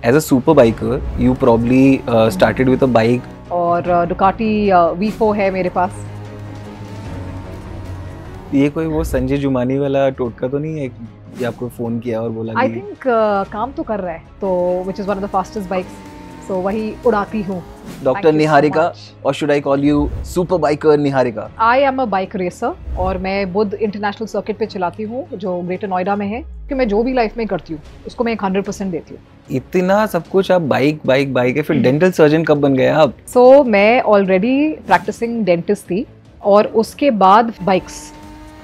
As a super biker, you probably started with a bike. और Ducati V4 है मेरे पास. ये कोई वो संजय जुमानी वाला टोटका तो नहीं है कि आपको फोन किया और बोला I कि think काम तो कर रहा है, तो which is one of the fastest bikes. So वही उड़ाती हूँ. Doctor Thank you so Niharika, much. और should I call you super biker Niharika? I am a bike racer और मैं बुद्ध इंटरनेशनल सर्किट पे चलाती हूँ जो ग्रेटर नोएडा में है. कि मैं जो भी लाइफ में करती हूँ उसको मैं 100% देती हूँ. इतना सब कुछ आप बाइक बाइक बाइक है, फिर डेंटल सर्जन कब बन गए आप? So मैं ऑलरेडी प्रैक्टिसिंग डेंटिस्ट थी और उसके बाद बाइक्स,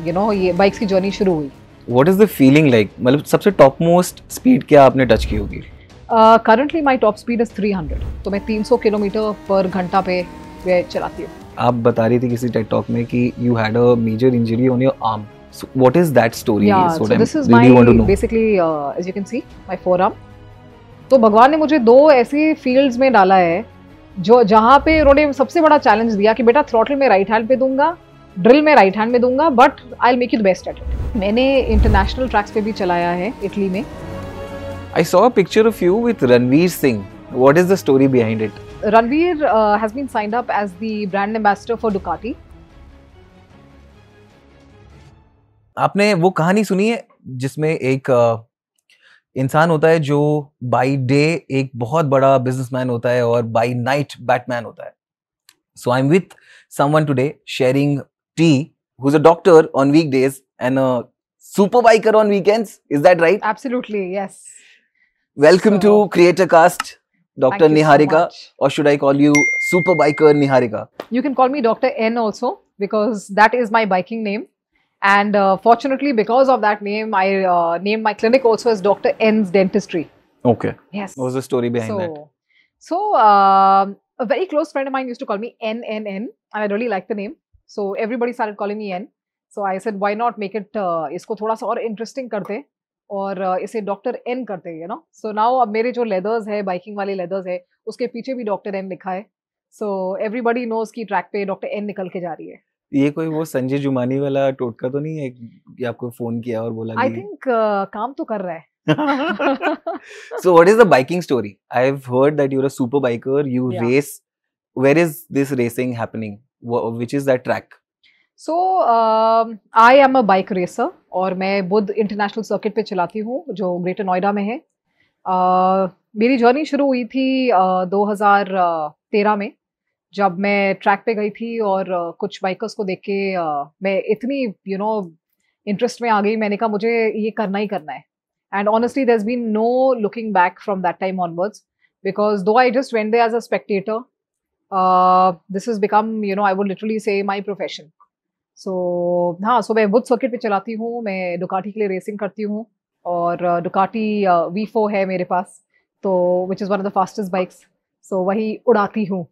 ये बाइक्स की जर्नी शुरू हुई. What is the feeling like? मतलब सबसे टॉप मोस्ट स्पीड क्या आपने टच की होगी? Currently my top speed is 300, तो मैं 300 किलोमीटर पर घंटा पे मैं चलाती हूँ. आप बता रही थी किसी टेड टॉक में कि you had a major injury on your arm. So what is that story? Yeah, Is what so I this is really want to my know. basically as you can see my forearm. तो भगवान ने मुझे दो ऐसी fields में डाला है जो जहाँ पे उन्होंने सबसे बड़ा चैलेंज दिया कि बेटा थ्रॉटल में राइट हैंड पे दूंगा, ड्रिल में राइट हैंड में दूंगा, but I will make you the best at it. मैंने इंटरनेशनल ट्रैक्स पे भी चलाया है इटली में. I saw a picture of you with Ranveer Singh. What is the story behind it? Ranveer has been signed up as the brand ambassador for Ducati. आपने वो कहानी सुनी है जिसमें एक इंसान होता है जो बाय डे एक बहुत बड़ा बिजनेसमैन होता है और बाय नाइट बैटमैन होता है. So I am with someone today sharing tea who's a doctor on weekdays and a super biker on weekends. Is that right? Absolutely, yes. Welcome to Creator Cast, Dr. Thank you so Niharika, much. or should I call you super biker Niharika? You can call me Dr. N also because that is my biking name. And fortunately, because of that name, I named my clinic also as Dr. N's Dentistry. Okay. Yes. What was the story behind that? So a very close friend of mine used to call me N, and I really liked the name. So everybody started calling me N. So I said, why not make it इसको थोड़ा सा और interesting करते और इसे doctor N करते हैं, so now अब मेरे जो लेदर्स है, बाइकिंग वाले लेदर्स है, उसके पीछे भी डॉक्टर एन लिखा है. सो एवरीबडी नोज की ट्रैक पे डॉक्टर एन निकल के जा रही है. ये कोई वो संजय जुमानी वाला टोटका तो नहीं है कि आपको फोन किया और बोला आई थिंक काम तो कर रहा है. So what is the biking story? I've heard that you're a super biker. You race. Where is this racing happening? Which is that track? So I am a bike racer और मैं Buddha international circuit पे चलाती हूँ जो greater Noida में है. मेरी journey शुरू हुई थी 2013 में जब मैं ट्रैक पे गई थी और कुछ बाइकर्स को देख के मैं इतनी इंटरेस्ट में आ गई. मैंने कहा मुझे ये करना ही करना है. And honestly there has been no looking back from that time onwards because though I just went there as a spectator, this has become I would literally say my profession. So हाँ, so मैं Buddha circuit पे चलाती हूँ, मैं Ducati के लिए racing करती हूँ और डुकाटी V4 है मेरे पास, तो which is one of the fastest bikes. So वही उड़ाती हूँ.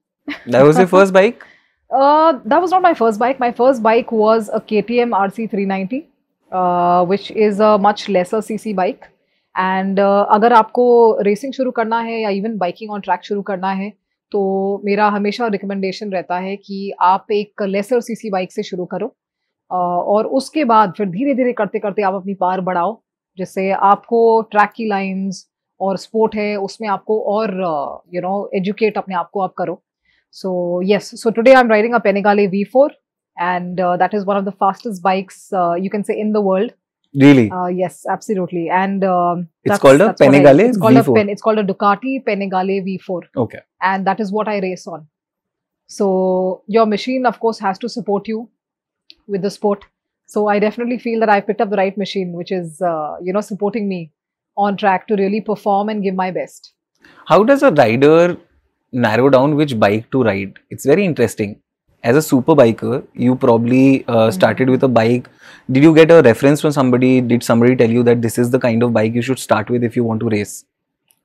That was your first bike? That was not my first bike. My first bike was a KTM RC 390, which is a much lesser CC bike. And अगर आपको racing शुरू करना है या even biking on track शुरू करना है तो मेरा हमेशा रिकमेंडेशन रहता है कि आप एक लेसर सीसी बाइक से शुरू करो और उसके बाद फिर धीरे धीरे करते करते आप अपनी पावर बढ़ाओ, जिससे आपको ट्रैक की लाइंस और स्पोर्ट है उसमें आपको और एजुकेट अपने आप को आप करो. So yes, so today I'm riding a Panigale V4 and that is one of the fastest bikes you can say in the world. Really? Yes, absolutely. And it's called a Panigale V4. It's called a Ducati Panigale V4. Okay. And that is what I race on. So your machine of course has to support you with the sport. So I definitely feel that I've picked up the right machine which is supporting me on track to really perform and give my best. How does a rider narrow down which bike to ride? It's very interesting. As a super biker, you probably started with a bike. Did you get a reference from somebody? Did somebody tell you that this is the kind of bike you should start with if you want to race?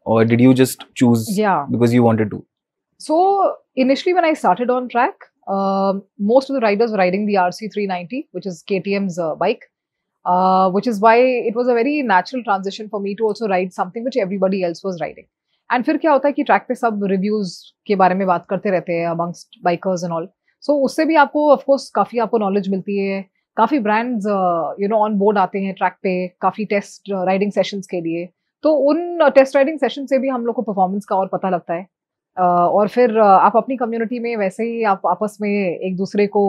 Or did you just choose because you wanted to? So initially when I started on track, most of the riders were riding the RC 390, which is KTM's bike, which is why it was a very natural transition for me to also ride something which everybody else was riding. And फिर क्या होता है कि track पे सब reviews के बारे में बात करते रहते हैं अमंगस्ट बाइकर्स एंड ऑल. सो उससे भी आपको ऑफ कोर्स काफ़ी आपको नॉलेज मिलती है. काफ़ी ब्रांड्स ऑन बोर्ड आते हैं ट्रैक पे, काफ़ी टेस्ट राइडिंग सेशंस के लिए. तो उन टेस्ट राइडिंग सेशन से भी हम लोग को परफॉर्मेंस का और पता लगता है। और फिर आप अपनी कम्युनिटी में वैसे ही आप आपस में एक दूसरे को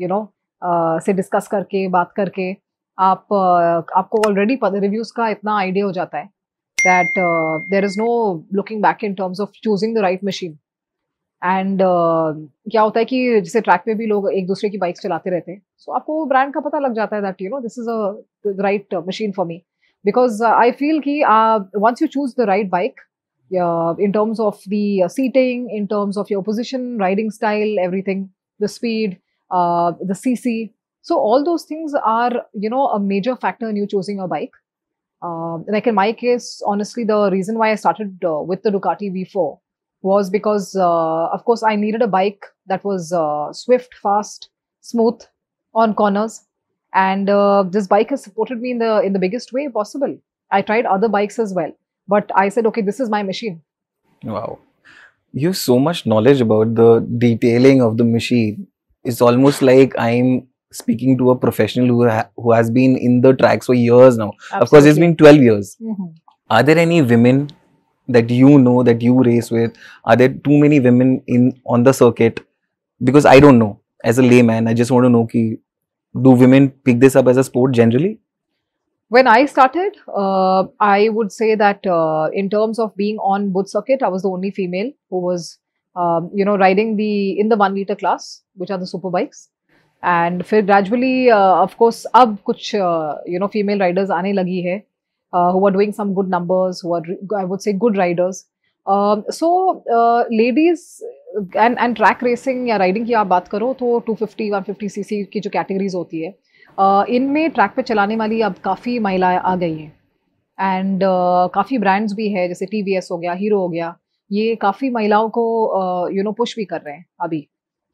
यू नो से डिस्कस करके बात करके आप आपको ऑलरेडी रिव्यूज का इतना आइडिया हो जाता है that there is no looking back in terms of choosing the right machine. And क्या होता है कि जैसे ट्रैक पे भी लोग एक दूसरे की बाइक्स चलाते रहते हैं, सो आपको ब्रांड का पता लग जाता है that this is a right machine for me, because I feel कि once you choose the right bike in terms of the seating, in terms of your position, riding style, everything, the speed, the cc, so all those things are a major factor in you choosing a bike. Like in my case, honestly, the reason why I started with the Ducati V4 was because of course I needed a bike that was swift, fast, smooth on corners, and this bike has supported me in the biggest way possible. I tried other bikes as well, but I said, okay, this is my machine. Wow. You have so much knowledge about the detailing of the machine. It's almost like I'm speaking to a professional who has been in the tracks for years now. Absolutely. Of course, it's been 12 years. Mm-hmm. Are there any women that you know that you race with? Are there too many women on the circuit? Because I don't know. As a layman, I just want to know ki, do women pick this up as a sport generally? When I started, I would say that in terms of being on Buddh circuit, I was the only female who was, riding in the 1 liter class, which are the super bikes. And फिर gradually, of course, अब कुछ female riders आने लगी है, who are doing some good numbers, who are, I would say, good riders. So ladies and track racing या riding की आप बात करो तो 250, 150 cc की जो categories होती है, इनमें ट्रैक पे चलाने वाली अब काफ़ी महिलाएं आ गई हैं। एंड काफ़ी ब्रांड्स भी है, जैसे TVS हो गया, हीरो हो गया, ये काफ़ी महिलाओं को पुश भी कर रहे हैं अभी,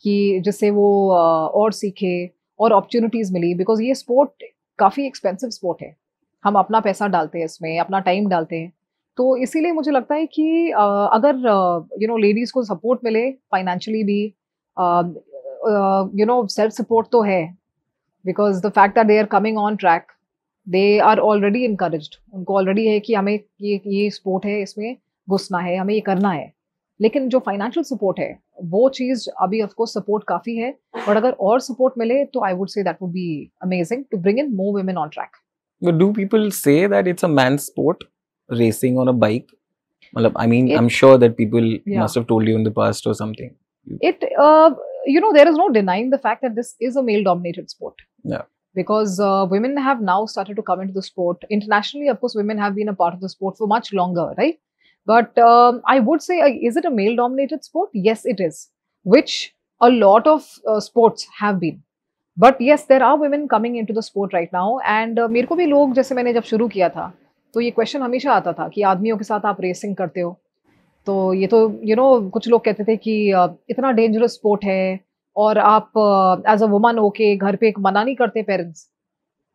कि जिससे वो और सीखे और अपॉर्चुनिटीज़ मिली, बिकॉज ये स्पोर्ट काफ़ी एक्सपेंसिव स्पोर्ट है, हम अपना पैसा डालते हैं इसमें, अपना टाइम डालते हैं, तो इसीलिए मुझे लगता है कि अगर लेडीज़ को सपोर्ट मिले फाइनेंशियली भी, सेल्फ सपोर्ट तो है, because the fact that they are coming on track, they are already encouraged, उनको already है कि हमें ये sport है, इसमें घुसना है, हमें ये करना है। लेकिन जो financial support है, वो चीज़ अभी of course support काफ़ी है, but अगर और support मिले तो I would say that would be amazing to bring in more women on track. But do people say that it's a man's sport, racing on a bike? I mean, I'm sure that people must have told you in the past or something. There is no denying the fact that this is a male-dominated sport. Yeah. Because women have now started to come into the sport. Internationally, of course, women have been a part of the sport for much longer, right? But I would say, is it a male-dominated sport? Yes, it is. Which a lot of sports have been. But yes, there are women coming into the sport right now. And मेरे को भी लोग, जैसे मैंने जब शुरू किया था, तो ये क्वेश्चन हमेशा आता था कि आदमियों के साथ आप रेसिंग करते हो, तो ये तो कुछ लोग कहते थे कि इतना डेंजरस स्पोर्ट है, और आप एज अ वुमन होके घर पे एक मना नहीं करते पेरेंट्स,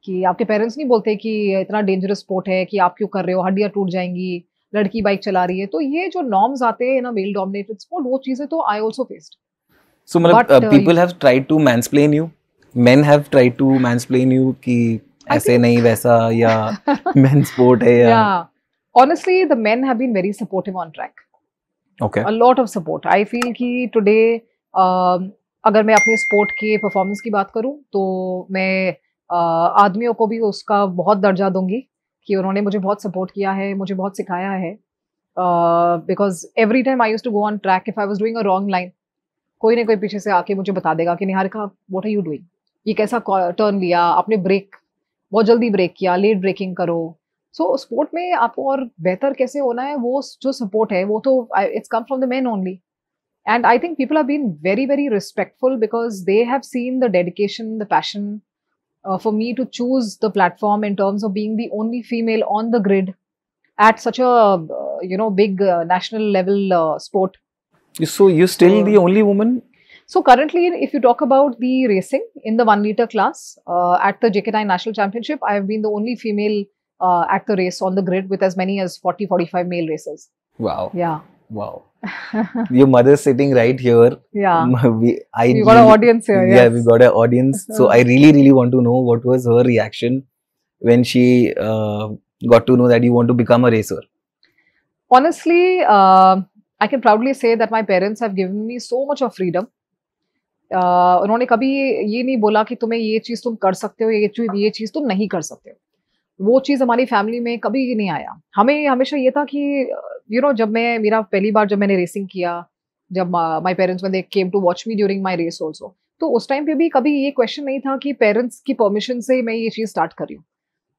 कि आपके पेरेंट्स नहीं बोलते कि इतना डेंजरस स्पोर्ट है कि आप क्यों कर रहे हो, हड्डियां टूट जाएंगी, लड़की बाइक चला रही है, तो ये जो नॉर्म्स आते हैं ना मेल डोमिनेटेड स्पोर्ट, वो चीजें तो आई आल्सो फेस्ड। सो मतलब people have tried to mansplain you, men have tried to mansplain you कि ऐसे नहीं वैसा, या मेन स्पोर्ट है, या honestly the men have been very supportive on track. Okay. A lot of support. I feel कि today अगर मैं अपने स्पोर्ट के परफॉर्मेंस की बात करूं तो मैं आदमियों को भी उसका बहुत दर्जा दूंगी कि उन्होंने मुझे बहुत सपोर्ट किया है, मुझे बहुत सिखाया है, because every time I used to go on track, if I was doing a wrong line, कोई ना कोई पीछे से आके मुझे बता देगा कि Niharika what are you doing, ये कैसा टर्न लिया आपने, ब्रेक बहुत जल्दी ब्रेक किया, लेट ब्रेकिंग करो। सो स्पोर्ट में आपको और बेहतर कैसे होना है, वो जो सपोर्ट है वो तो it's come from the men only, and I think people have been very very respectful because they have seen the dedication, the passion for me to choose the platform in terms of being the only female on the grid at such a big national level sport. So you're still the only woman? So currently, if you talk about the racing in the 1 liter class at the JK9 National Championship, I have been the only female at the race on the grid with as many as 40-45 male racers. Wow. Yeah. Wow. Your mother's sitting right here. Yeah. We got an audience here. Yeah, we got an audience. So I really want to know what was her reaction when she got to know that you want to become a racer? Honestly, I can proudly say that my parents have given me so much of freedom. उन्होंने कभी ये नहीं बोला कि तुम्हें ये चीज़ तुम कर सकते हो, ये चीज़ तुम नहीं कर सकते हो। वो चीज़ हमारी फैमिली में कभी नहीं आया। हमें हमेशा ये था कि जब मेरा पहली बार जब मैंने रेसिंग किया, जब my parents when they came to watch me during my race also, तो उस टाइम पे भी कभी ये क्वेश्चन नहीं था कि पेरेंट्स की परमिशन से मैं ये चीज़ स्टार्ट कर रही हूँ।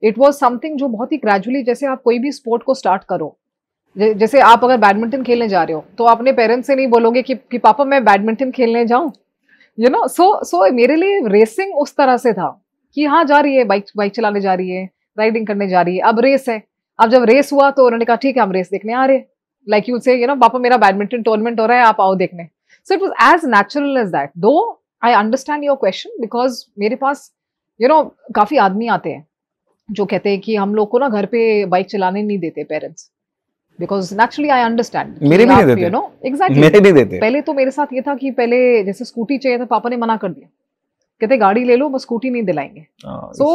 इट वाज समथिंग जो बहुत ही ग्रेजुअली, जैसे आप कोई भी स्पोर्ट को स्टार्ट करो, जैसे आप अगर बैडमिंटन खेलने जा रहे हो तो अपने पेरेंट्स से नहीं बोलोगे कि पापा मैं बैडमिंटन खेलने जाऊं, सो मेरे लिए रेसिंग उस तरह से था कि हाँ जा रही है, बाइक चलाने जा रही है, राइडिंग करने जा रही है, अब रेस है। अब जब रेस हुआ तो उन्होंने कहा ठीक है हम रेस देखने आ रहे, लाइक यू से पापा मेरा बैडमिंटन टूर्नामेंट हो रहा है, आप आओ देखने। So it was as natural as that. Though I understand your question because मेरे पास काफी आदमी आते हैं जो कहते हैं कि हम लोग को ना घर पे बाइक चलाने नहीं देते parents, because naturally I understand. मेरे भी नहीं देते, एग्जैक्टली मेरे नहीं देते। पहले तो मेरे साथ ये था कि पहले जैसे स्कूटी चाहिए था, पापा ने मना कर दिया, कहते गाड़ी ले लो बस स्कूटी नहीं दिलाएंगे। सो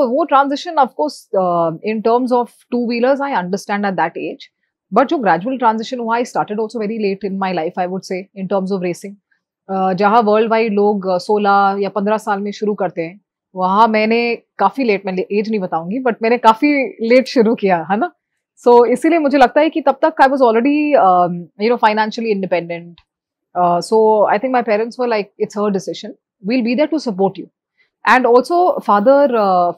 वो transition of course in terms of two wheelers I understand at that age, but जो ग्रेजुअल ट्रांजिशन हुआ I started also very late in my life I would say in terms of racing. जहाँ world wide लोग 16 या 15 साल में शुरू करते हैं, वहाँ मैंने काफी लेट, मैं एज नहीं बताऊंगी बट मैंने काफी लेट शुरू किया है ना। सो इसीलिए मुझे लगता है कि तब तक I was already financially independent. So I think my parents were like it's her decision, we'll be there to support you. And also father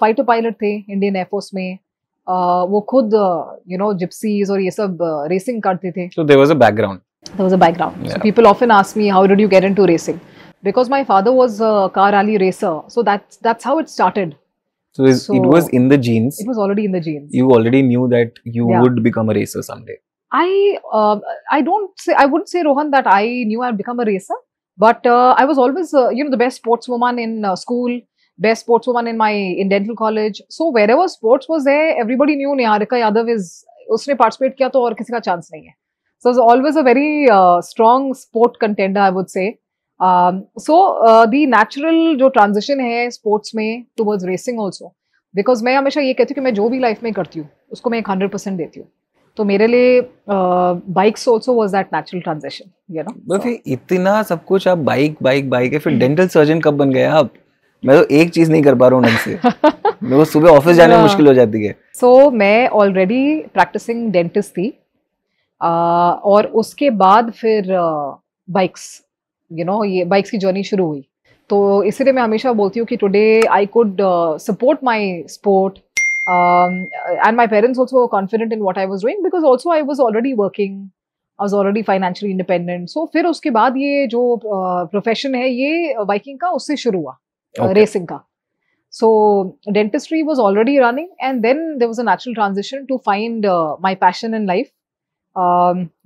fighter pilot थे इंडियन एयरफोर्स में, वो खुद जिप्सीज और ये सब रेसिंग करते थे। So there was a background. There was a background. Yeah. So people often ask me, how did you get into racing? Because my father was a car rally racer, so that's how it started. So it was in the genes. It was already in the genes. You already knew that you Yeah. would become a racer someday. I wouldn't say, Rohan, that I knew I'd become a racer, but I was always the best sportswoman in school, best sportswoman in dental college. So wherever sports was there, everybody knew Niharika Yadav उसने participate किया तो और किसी का chance नहीं है. So I was always a very strong sport contender, I would say. So the natural जो transition है sports में towards racing also, because मैं हमेशा ये कहती हूँ कि मैं जो भी life में करती हूँ उसको मैं 100% देती हूँ। तो मेरे लिए bikes also was that natural transition, बस इतना सब कुछ आप बाइक है, फिर डेंटल सर्जन कब बन गए आप? मैं तो एक चीज नहीं कर पा रहा हूँ ढंग से। मेरे को सुबह ऑफिस जाने में मुश्किल हो जाती है। So मैं ऑलरेडी प्रैक्टिसिंग डेंटिस्ट थी, और उसके बाद फिर बाइक्स ये बाइक्स की जर्नी शुरू हुई। तो इसीलिए मैं हमेशा बोलती हूँ कि today I could support my sport, and my parents also were confident in what I was doing because also I was already working, I was already financially independent. So फिर उसके बाद ये जो प्रोफेशन है ये बाइकिंग का उससे शुरू हुआ, रेसिंग का। So dentistry was already running, and then there was a natural transition to find my passion in life,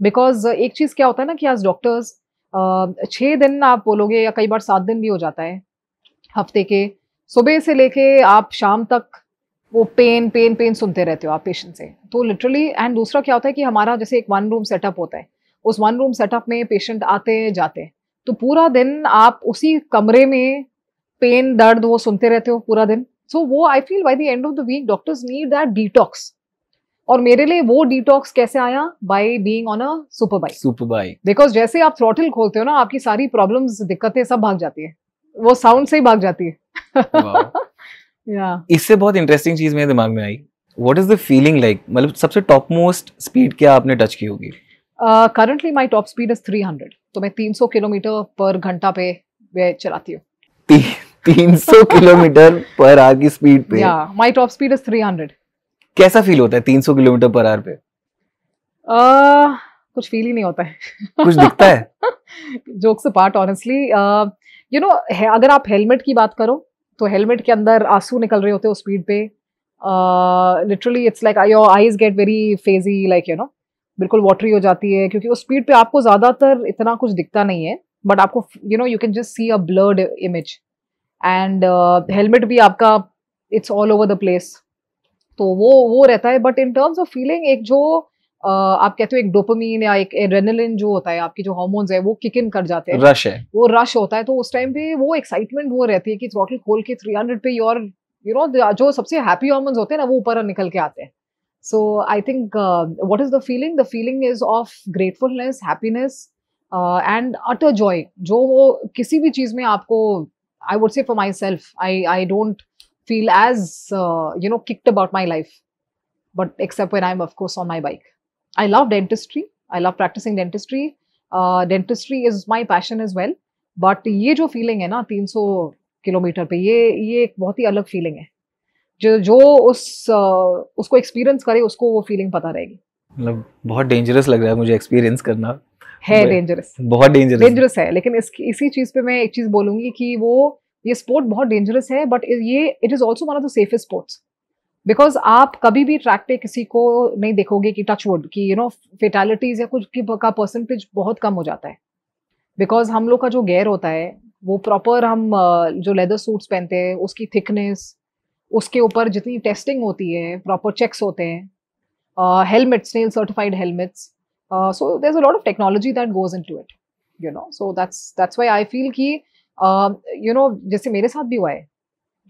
because एक चीज क्या होता है ना कि as doctors 6 दिन आप बोलोगे या कई बार 7 दिन भी हो जाता है हफ्ते के, सुबह से लेके आप शाम तक वो पेन सुनते रहते हो आप पेशेंट से। तो लिटरली, एंड दूसरा क्या होता है कि हमारा जैसे एक 1 रूम सेटअप होता है, उस 1 रूम सेटअप में पेशेंट आते हैं जाते हैं, तो पूरा दिन आप उसी कमरे में पेन दर्द वो सुनते रहते हो पूरा दिन। सो वो I feel by the end of the week doctors need that detox, और मेरे लिए वो डिटॉक्स कैसे आया? By being on a super bike. Because जैसे आप थ्रॉटल खोलते हो ना, आपकी सारी प्रॉब्लम्स, दिक्कतें सब भाग जाती है, वो साउंड से ही भाग जाती है। इससे बहुत इंटरेस्टिंग चीज मेरे दिमाग में आई, what is the feeling like? मतलब सबसे टॉप मोस्ट स्पीड क्या आपने टच की होगी? Currently my top speed is 300, तो मैं 300 किलोमीटर पर घंटा पे चलाती हूँ। 300 किलोमीटर पर आवर की स्पीड पे? या माय टॉप स्पीड इज 300। कैसा फील होता है 300 किलोमीटर पर आवर पे? कुछ फील ही नहीं होता है। कुछ दिखता है? जोक्स अपार्ट, ऑनेस्टली अगर आप हेलमेट की बात करो तो हेलमेट के अंदर आंसू निकल रहे होते हो स्पीड पे। Literally it's like your eyes get very hazy, like बिल्कुल वाटरी हो जाती है, क्योंकि उस स्पीड पे आपको ज्यादातर इतना कुछ दिखता नहीं है, बट आपको you can just see a blurred image, and helmet भी आपका it's all over the place, तो वो रहता है। But in terms of feeling, एक जो आप कहते हो एक डोपामीन या एक एड्रेनलिन जो होता है, आपकी जो हार्मोन्स है वो किक इन कर जाते हैं, रश है, वो रश होता है। तो उस टाइम पे वो एक्साइटमेंट वो रहती है कि थ्रॉटल खोल के 300 पे योर यू नो जो सबसे हैप्पी हॉर्मोन्स होते हैं ना वो ऊपर निकल के आते हैं. So I think what is the feeling? The feeling is of gratefulness, happiness, and utter joy. जो वो किसी भी चीज में आपको, I would say for myself, I don't feel as you know, kicked about my life, but except when I'm of course on my bike. I love dentistry. I love practicing dentistry. Dentistry is my passion as well. But ये जो feeling है ना 300 kilometre पे, ये एक बहुत ही अलग feeling है. जो उसको एक्सपीरियंस करे उसको वो फीलिंग पता रहेगी. मतलब बहुत डेंजरस लग रहा है मुझे एक्सपीरियंस करना. है डेंजरस, बहुत डेंजरस है. लेकिन इसी चीज पे मैं एक चीज बोलूंगी कि वो ये स्पोर्ट बहुत डेंजरस है, बट ये it is also one of the safest sports. Because आप कभी भी ट्रैक पे किसी को नहीं देखोगे कि टच वुड की यू नो फेटालिटीज या कुछ का परसेंटेज बहुत कम हो जाता है. बिकॉज हम लोग का जो गेयर होता है वो प्रॉपर, हम जो लेदर सूट्स पहनते हैं उसकी थिकनेस, उसके ऊपर जितनी टेस्टिंग होती है, प्रॉपर चेक्स होते हैं, helmets, Snell certified helmets, so there is a lot of technology that goes into it, you know. So that's why I feel कि यू नो जैसे मेरे साथ भी हुआ है,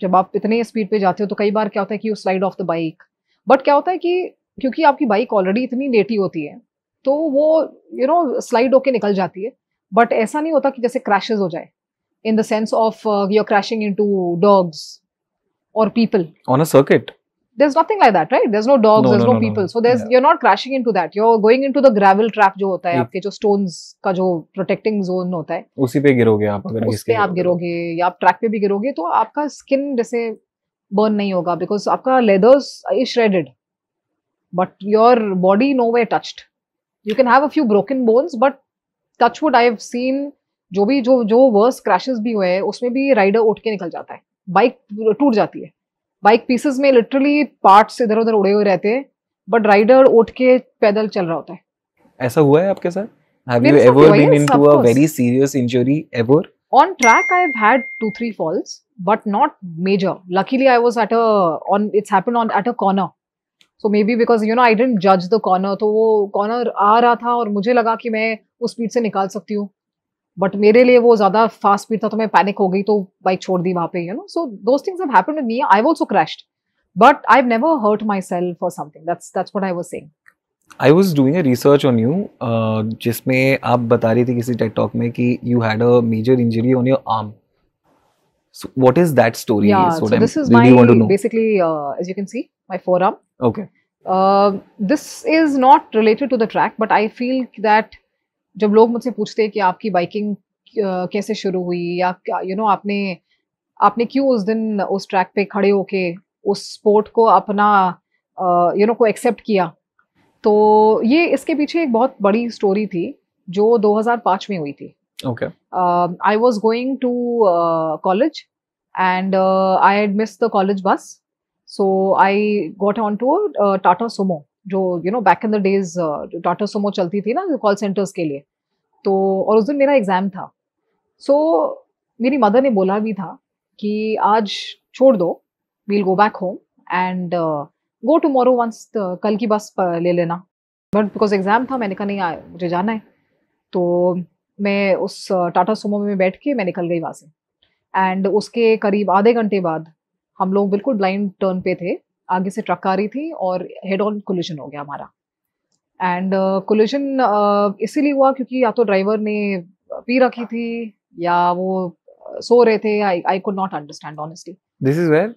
जब आप इतने स्पीड पे जाते हो तो कई बार क्या होता है कि you slide of the bike. But क्या होता है कि क्योंकि आपकी बाइक ऑलरेडी इतनी लेटी होती है तो वो यू नो स्लाइड होके निकल जाती है. बट ऐसा नहीं होता कि जैसे क्रैशेस हो जाए, in the sense of you are crashing into dogs or people on a circuit. There's nothing like that, right? There's no dogs, there's no people, so there's you're not crashing into that, you're going into the gravel track जो होता है आपके जो stones का जो protecting zone होता है, उसी पे गिरोगे आप. अगर उस पे आप गिरोगे या आप ट्रैक पे भी गिरोगे तो आपका स्किन जैसे बर्न नहीं होगा, बिकॉज आपका leathers is shredded but your body nowhere touched. You can have a few broken bones, but touch wood I have seen जो वर्स क्रैशेस भी हुए हैं उसमें भी राइडर उठ के निकल जाता है, बाइक टूट जाती है, बाइक पीसेस में लिटरली पार्ट्स इधर उधर उड़े हुए रहते हैं, बट राइडर उठ के पैदल चल रहा होता है. ऐसा हुआ है आपके साथ? Have you ever been into a very serious injury ever? On track I've had 2-3 falls, but not major. Luckily I was it's happened at a corner. So maybe because you know I didn't judge the corner, तो वो corner आ रहा था और मुझे लगा कि मैं उस स्पीड से निकाल सकती हूँ, बट मेरे लिए वो ज्यादा फास्ट स्पीड था तो मैं पैनिक हो गई तो बाइक छोड़ दी वहां पे, you know. So those things have happened with me. I have also crashed but I have never hurt myself और something. That's what I was saying. I was doing a research on you जिसमें आप बता रही थी किसी Ted talk में कि you had a major injury on your arm. So what is that story? Yeah, so this is really my want to know. basically as you can see my forearm. Okay. This is not related to the track, but I feel that जब लोग मुझसे पूछते हैं कि आपकी biking कैसे शुरू हुई या यू नो आपने क्यों उस दिन उस ट्रैक पे खड़े होके उस स्पोर्ट को अपना यू नो को एक्सेप्ट किया, तो ये इसके पीछे एक बहुत बड़ी स्टोरी थी जो 2005 में हुई थी. Okay. I was going to college and I had missed the college bus, so I got onto a Tata Sumo. जो you know back in the days Tata Sumo चलती थी ना कॉल सेंटर्स के लिए, तो और उस दिन मेरा एग्जाम था. सो मेरी मदर ने बोला भी था कि आज छोड़ दो, we'll go back home and go tomorrow once, कल की बस ले लेना. बट बिकॉज एग्जाम था मैंने कहा नहीं मुझे जाना है, तो मैं उस टाटा सुमो में बैठ के मैं निकल गई वहाँ से. एंड उसके करीब आधे घंटे बाद हम लोग बिल्कुल ब्लाइंड टर्न पे थे, आगे से ट्रक आ रही थी और हेड ऑन कोलिजन हो गया हमारा. एंड कोलिजन इसीलिए हुआ क्योंकि या तो ड्राइवर ने पी रखी थी या वो सो रहे थे. I could not understand honestly. This is where?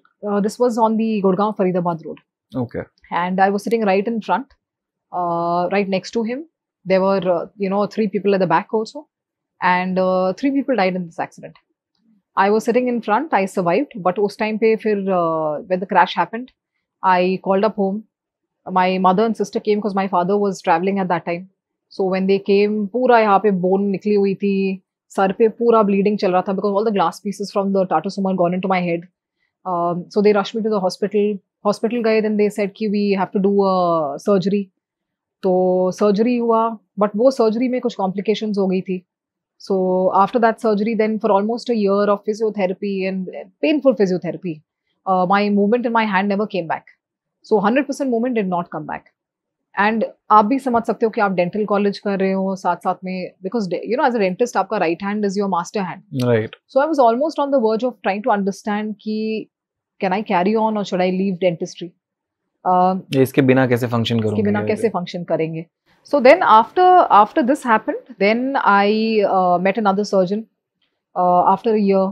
This was on the Gurgaon Faridabad road. Okay. And I was sitting right in front, right next to him. There were you know 3 people at the back also, and 3 people died in this accident. I was sitting in front. I survived, but उस time पे फिर when the crash happened, I called up home. My mother and sister came because my father was traveling at that time. So when they came, पूरा यहाँ पे bone निकली हुई थी, sir पे पूरा bleeding चल रहा था because all the glass pieces from the Tata Sumo had gone into my head. So they rushed me to the hospital. Hospital गए, then they said कि we have to do a surgery. तो surgery हुआ, but वो surgery में कुछ complications हो गई थी. So after that surgery, then for almost a year of physiotherapy and painful physiotherapy, my movement in my hand never came back. So 100% movement did not come back. And आप भी समझ सकते हो कि आप डेंटल कॉलेज कर रहे हो साथ साथ में, because you know as a dentist आपका right hand is your master hand. Right. So I was almost on the verge of trying to understand कि कैन आई कैरी ऑन और शुड आई लीव डेंटिस्ट्री, इसके बिना कैसे function इसके करूंगी, बिना कैसे फंक्शन करेंगे. So then after this happened, then I met another surgeon after a year,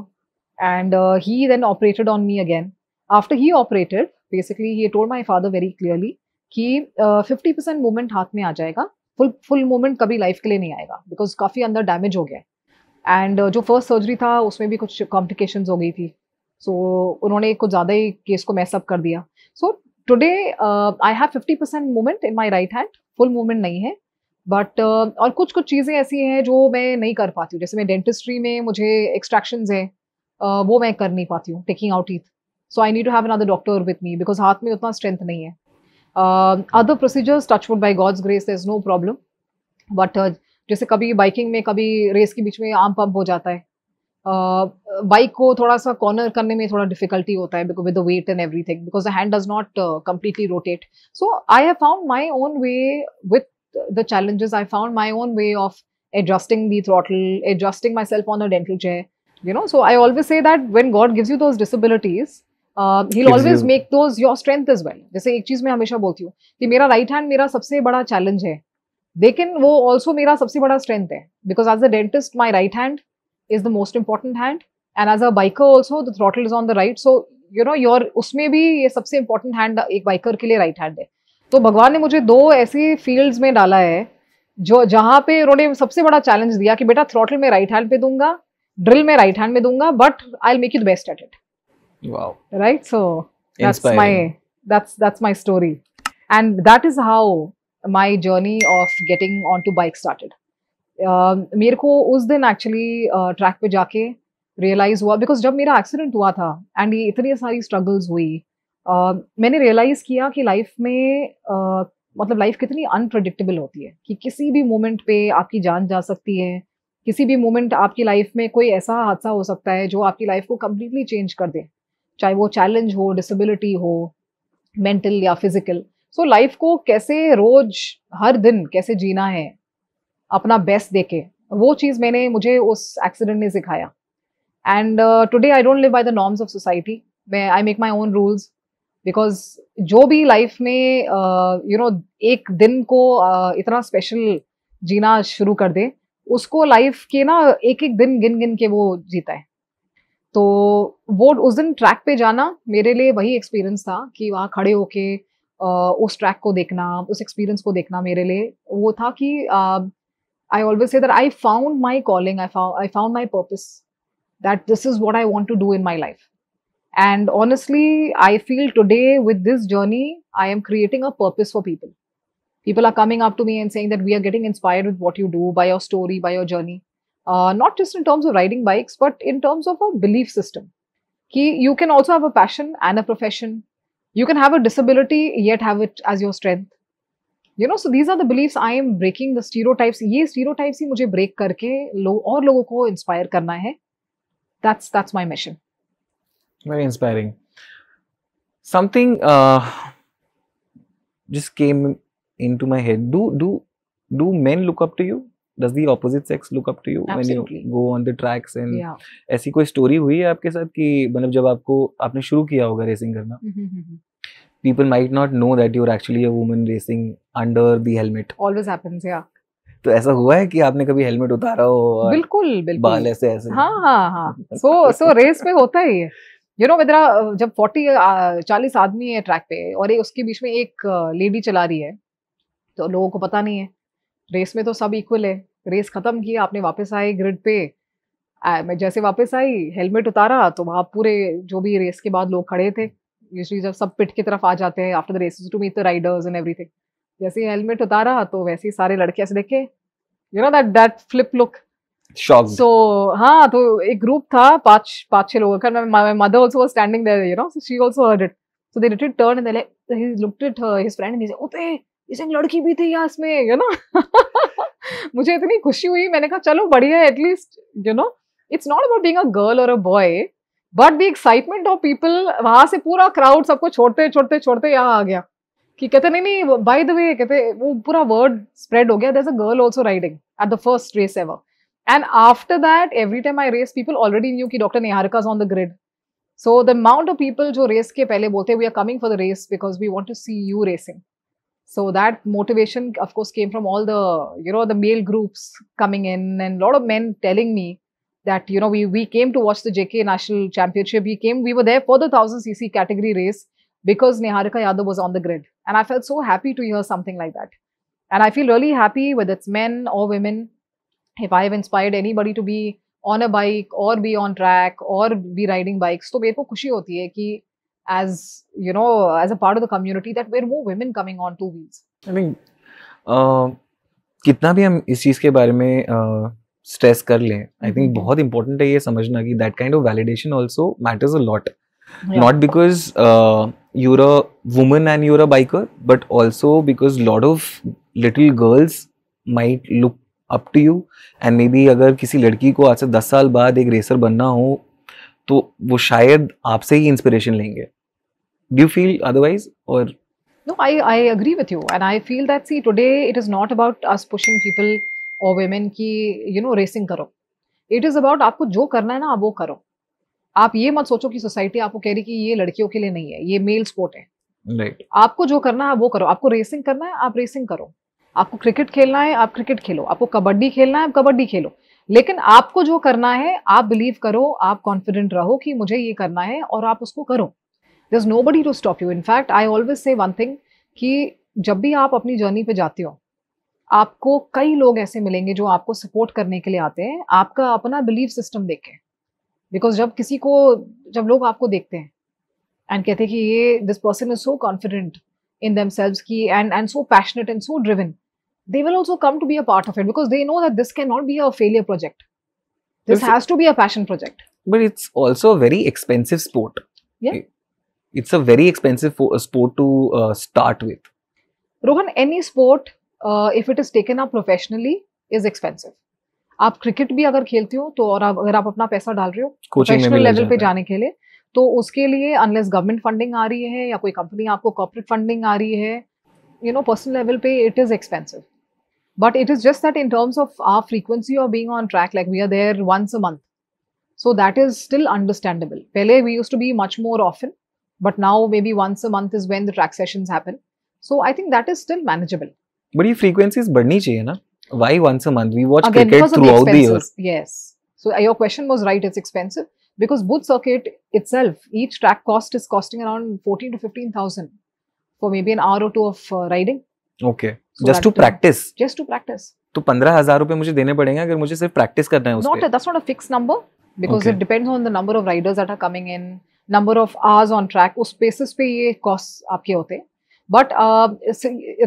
and he then operated on me again. After he operated, basically he told my father very clearly कि 50% movement हाथ में आ जाएगा, full movement कभी life के लिए नहीं आएगा, because काफ़ी अंदर डैमेज हो गया है. एंड जो फर्स्ट सर्जरी था उसमें भी कुछ कॉम्प्लिकेशंस हो गई थी, सो उन्होंने कुछ ज़्यादा ही केस को मैसअप कर दिया. So today I have 50% movement in my right hand, full movement नहीं है, बट और कुछ कुछ चीज़ें ऐसी हैं जो मैं नहीं कर पाती हूँ. जैसे मैं डेंटिस्ट्री में मुझे एक्सट्रैक्शंस हैं, वो मैं कर नहीं पाती हूँ, taking out teeth. So I need to have another doctor with me because हाथ में उतना स्ट्रेंथ नहीं है. Other procedures touchwood by God's grace there is no problem, but जैसे कभी बाइकिंग में कभी रेस के बीच में आर्म पंप हो जाता है, बाइक को थोड़ा सा कॉर्नर करने में थोड़ा डिफिकल्टी होता है because with the weight and everything, because the hand does not completely rotate. So I have found my own way with the challenges. I found my own way of adjusting the throttle, adjusting myself on a dental chair, you know. So I always say that when God gives you those disabilities, he'll always make those your strength as well. जैसे एक चीज मैं हमेशा बोलती हूँ कि मेरा right hand मेरा सबसे बड़ा चैलेंज है, लेकिन वो ऑल्सो मेरा सबसे बड़ा स्ट्रेंथ है, because as a dentist my right hand is the most important hand, and as a biker also the throttle is on the right. So you know your उसमें भी ये सबसे इंपॉर्टेंट हैंड एक biker के लिए right hand है. तो भगवान ने मुझे दो ऐसी फील्ड्स में डाला है जो जहां पे उन्होंने सबसे बड़ा चैलेंज दिया कि बेटा थ्रॉटल में राइट हैंड पे दूंगा, ड्रिल में राइट हैंड में दूंगा, but I will make you the best at it. Wow, right. So that's my story, and that is how my journey of getting onto bike started. मेरे को उस दिन actually track पे जाके realise हुआ, because जब मेरा एक्सीडेंट हुआ था एंड ये इतनी सारी स्ट्रगल्स हुई, मैंने रियलाइज किया कि लाइफ में मतलब लाइफ कितनी अनप्रडिक्टेबल होती है कि किसी भी मोमेंट पे आपकी जान जा सकती है, किसी भी मोमेंट आपकी लाइफ में कोई ऐसा हादसा हो सकता है जो आपकी लाइफ को कम्प्लीटली चेंज कर दे, चाहे वो चैलेंज हो, डिसेबिलिटी हो, मेंटल या फिजिकल. सो लाइफ को कैसे रोज हर दिन कैसे जीना है अपना बेस्ट देके, वो चीज़ मुझे उस एक्सीडेंट ने सिखाया. And today I don't live by the norms of society, I make my own rules, because जो भी लाइफ में यू नो एक दिन को इतना स्पेशल जीना शुरू कर दे, उसको लाइफ के ना एक एक दिन गिन गिन के वो जीता है. तो वो उस दिन ट्रैक पे जाना मेरे लिए वही एक्सपीरियंस था कि वहाँ खड़े होके उस ट्रैक को देखना, उस एक्सपीरियंस को देखना मेरे लिए वो था कि I always say that I found my calling, I found my purpose, that this is what I want to do in my life. And honestly, I feel today with this journey, I am creating a purpose for people. People are coming up to me and saying that we are getting inspired with what you do, by your story, by your journey. Not just in terms of riding bikes, but in terms of a belief system. Ki you can also have a passion and a profession. You can have a disability, yet have it as your strength. You know, so these are the beliefs I am breaking, the stereotypes. ये stereotypes ही मुझे break करके और लोगों को inspire करना है. That's my mission. Very inspiring. Something just came into my head. Do men look up to you? Does the opposite sex look up to you? Absolutely. When you go on the tracks and ऐसी कोई story हुई है आपके साथ कि मतलब जब आपने शुरू किया होगा रेसिंग करना, people might not know that you're actually a woman racing under the helmet. Always happens, yeah. तो ऐसा हुआ है कि आपने कभी हेलमेट उतारा हो और बिल्कुल बाल ऐसे हाँ. So रेस में होता ही है. You know, मेरा जब 40 आदमी है ट्रैक पे और उसके बीच में एक लेडी चला रही है, तो लोगों को पता नहीं है. रेस में तो सब इक्वल है. रेस खत्म किया, आपने वापस आए ग्रिड पे, मैं जैसे वापस आई हेलमेट उतारा तो वहाँ पूरे जो भी रेस के बाद लोग खड़े थे, यूजुअली जब सब पिट की तरफ आ जाते हैं after the races to meet the riders and everything, जैसे ही हेलमेट उतारा तो वैसे ही सारे लड़के ऐसे देखे, you know that flip look. Shocked. So हाँ, तो एक ग्रुप था 5-6 लोगों का. My mother also was standing there, you know, so she also heard it. So they did turn and he looked at his friend and he said, "ओपे, इस एक लड़की भी थी यहाँ इसमें," you know. मुझे इतनी खुशी हुई, मैंने कहा चलो बढ़िया, at least you know, it's not about being a girl or a boy, but the excitement of people. वहाँ से पूरा crowd सबको छोड़ते यहाँ आ गया कि कहते नहीं, by the way, कहते वो पूरा word spread हो गया, there's a girl also riding at the first race ever. And after that, every time I race, people already knew कि Dr. Niharika is on the grid. So the amount of people जो race के पहले बोलते हैं we are coming for the race because we want to see you racing. So that motivation of course came from all the the male groups coming in, and a lot of men telling me that we came to watch the JK National Championship. We were there for the 1000cc category race because Niharika Yadav was on the grid, and I felt so happy to hear something like that. And I feel really happy whether it's men or women, if I have inspired anybody to be on a bike or be on track or be riding bikes, तो मेरे को खुशी होती है कि as as a part of the community that we're more women coming on two wheels. I mean, कितना भी हम इस चीज के बारे में स्ट्रेस कर लें, आई थिंक बहुत इंपॉर्टेंट है ये समझना कि that kind of validation also matters a lot. Not because you're a woman and you're a biker, but also because lot of little girls might look up to you, and maybe अगर किसी लड़की को आज से 10 साल बाद एक racer बनना हो तो वो शायद आपसे ही इंस्पिरेशन लेंगे. Do you feel otherwise or? No, I agree with you, and I feel that see today it is not about us pushing people or women कि racing करो. It is about आपको जो करना है ना आप वो करो. आप ये मत सोचो कि सोसाइटी आपको कह रही कि ये लड़कियों के लिए नहीं है, ये मेल स्पोर्ट है. Right. आपको जो करना है वो करो. आपको रेसिंग करना है आप रेसिंग करो. आपको क्रिकेट खेलना है आप क्रिकेट खेलो. आपको कबड्डी खेलना है आप कबड्डी खेलो. लेकिन आपको जो करना है आप बिलीव करो, आप कॉन्फिडेंट रहो कि मुझे ये करना है और आप उसको करो. There is nobody to stop you. In fact I always say one thing कि जब भी आप अपनी जर्नी पे जाते हो आपको कई लोग ऐसे मिलेंगे जो आपको सपोर्ट करने के लिए आते हैं आपका अपना बिलीफ सिस्टम देखें. बिकॉज जब लोग आपको देखते हैं एंड कहते हैं कि ये this person is so confident in themselves की and so passionate and so driven, they will also come to be a part of it because they know that this cannot be a failure project. This has to be a passion project. But it's also a very expensive sport. Yeah. It's a very expensive sport to start with. Rohan, any sport, if it is taken up professionally, is expensive. आप cricket भी अगर खेलते हो तो और अगर आप अपना पैसा डाल रहे हो प्रोफेशनल लेवल पे जाने के लिए तो उसके लिए अनलेस गवर्नमेंट फंडिंग आ रही है या कोई कंपनी आपको कॉर्पोरेट फंडिंग आ रही है, पर्सनल लेवल पे it is expensive. But it is just that in terms of our frequency of being on track, like we are there once a month. So that is still understandable. Pehle we used to be much more often, but now maybe once a month is when the track sessions happen. So I think that is still manageable. But your frequencies badhni chahiye na? Why once a month? We watch Again, cricket throughout the year. Yes. So your question was right, it's expensive. Because Booth Circuit itself, each track cost is costing around 14 to 15,000 for maybe an hour or two of riding. Okay. So just to practice. Just to practice. तो 15,000 रुपए मुझे देने पड़ेंगे अगर मुझे सिर्फ practice करना है उसपे. That's not a fixed number because Okay. it depends on the number of riders that are coming in, number of hours on track. उस basis पे ये costs आपके होते हैं. But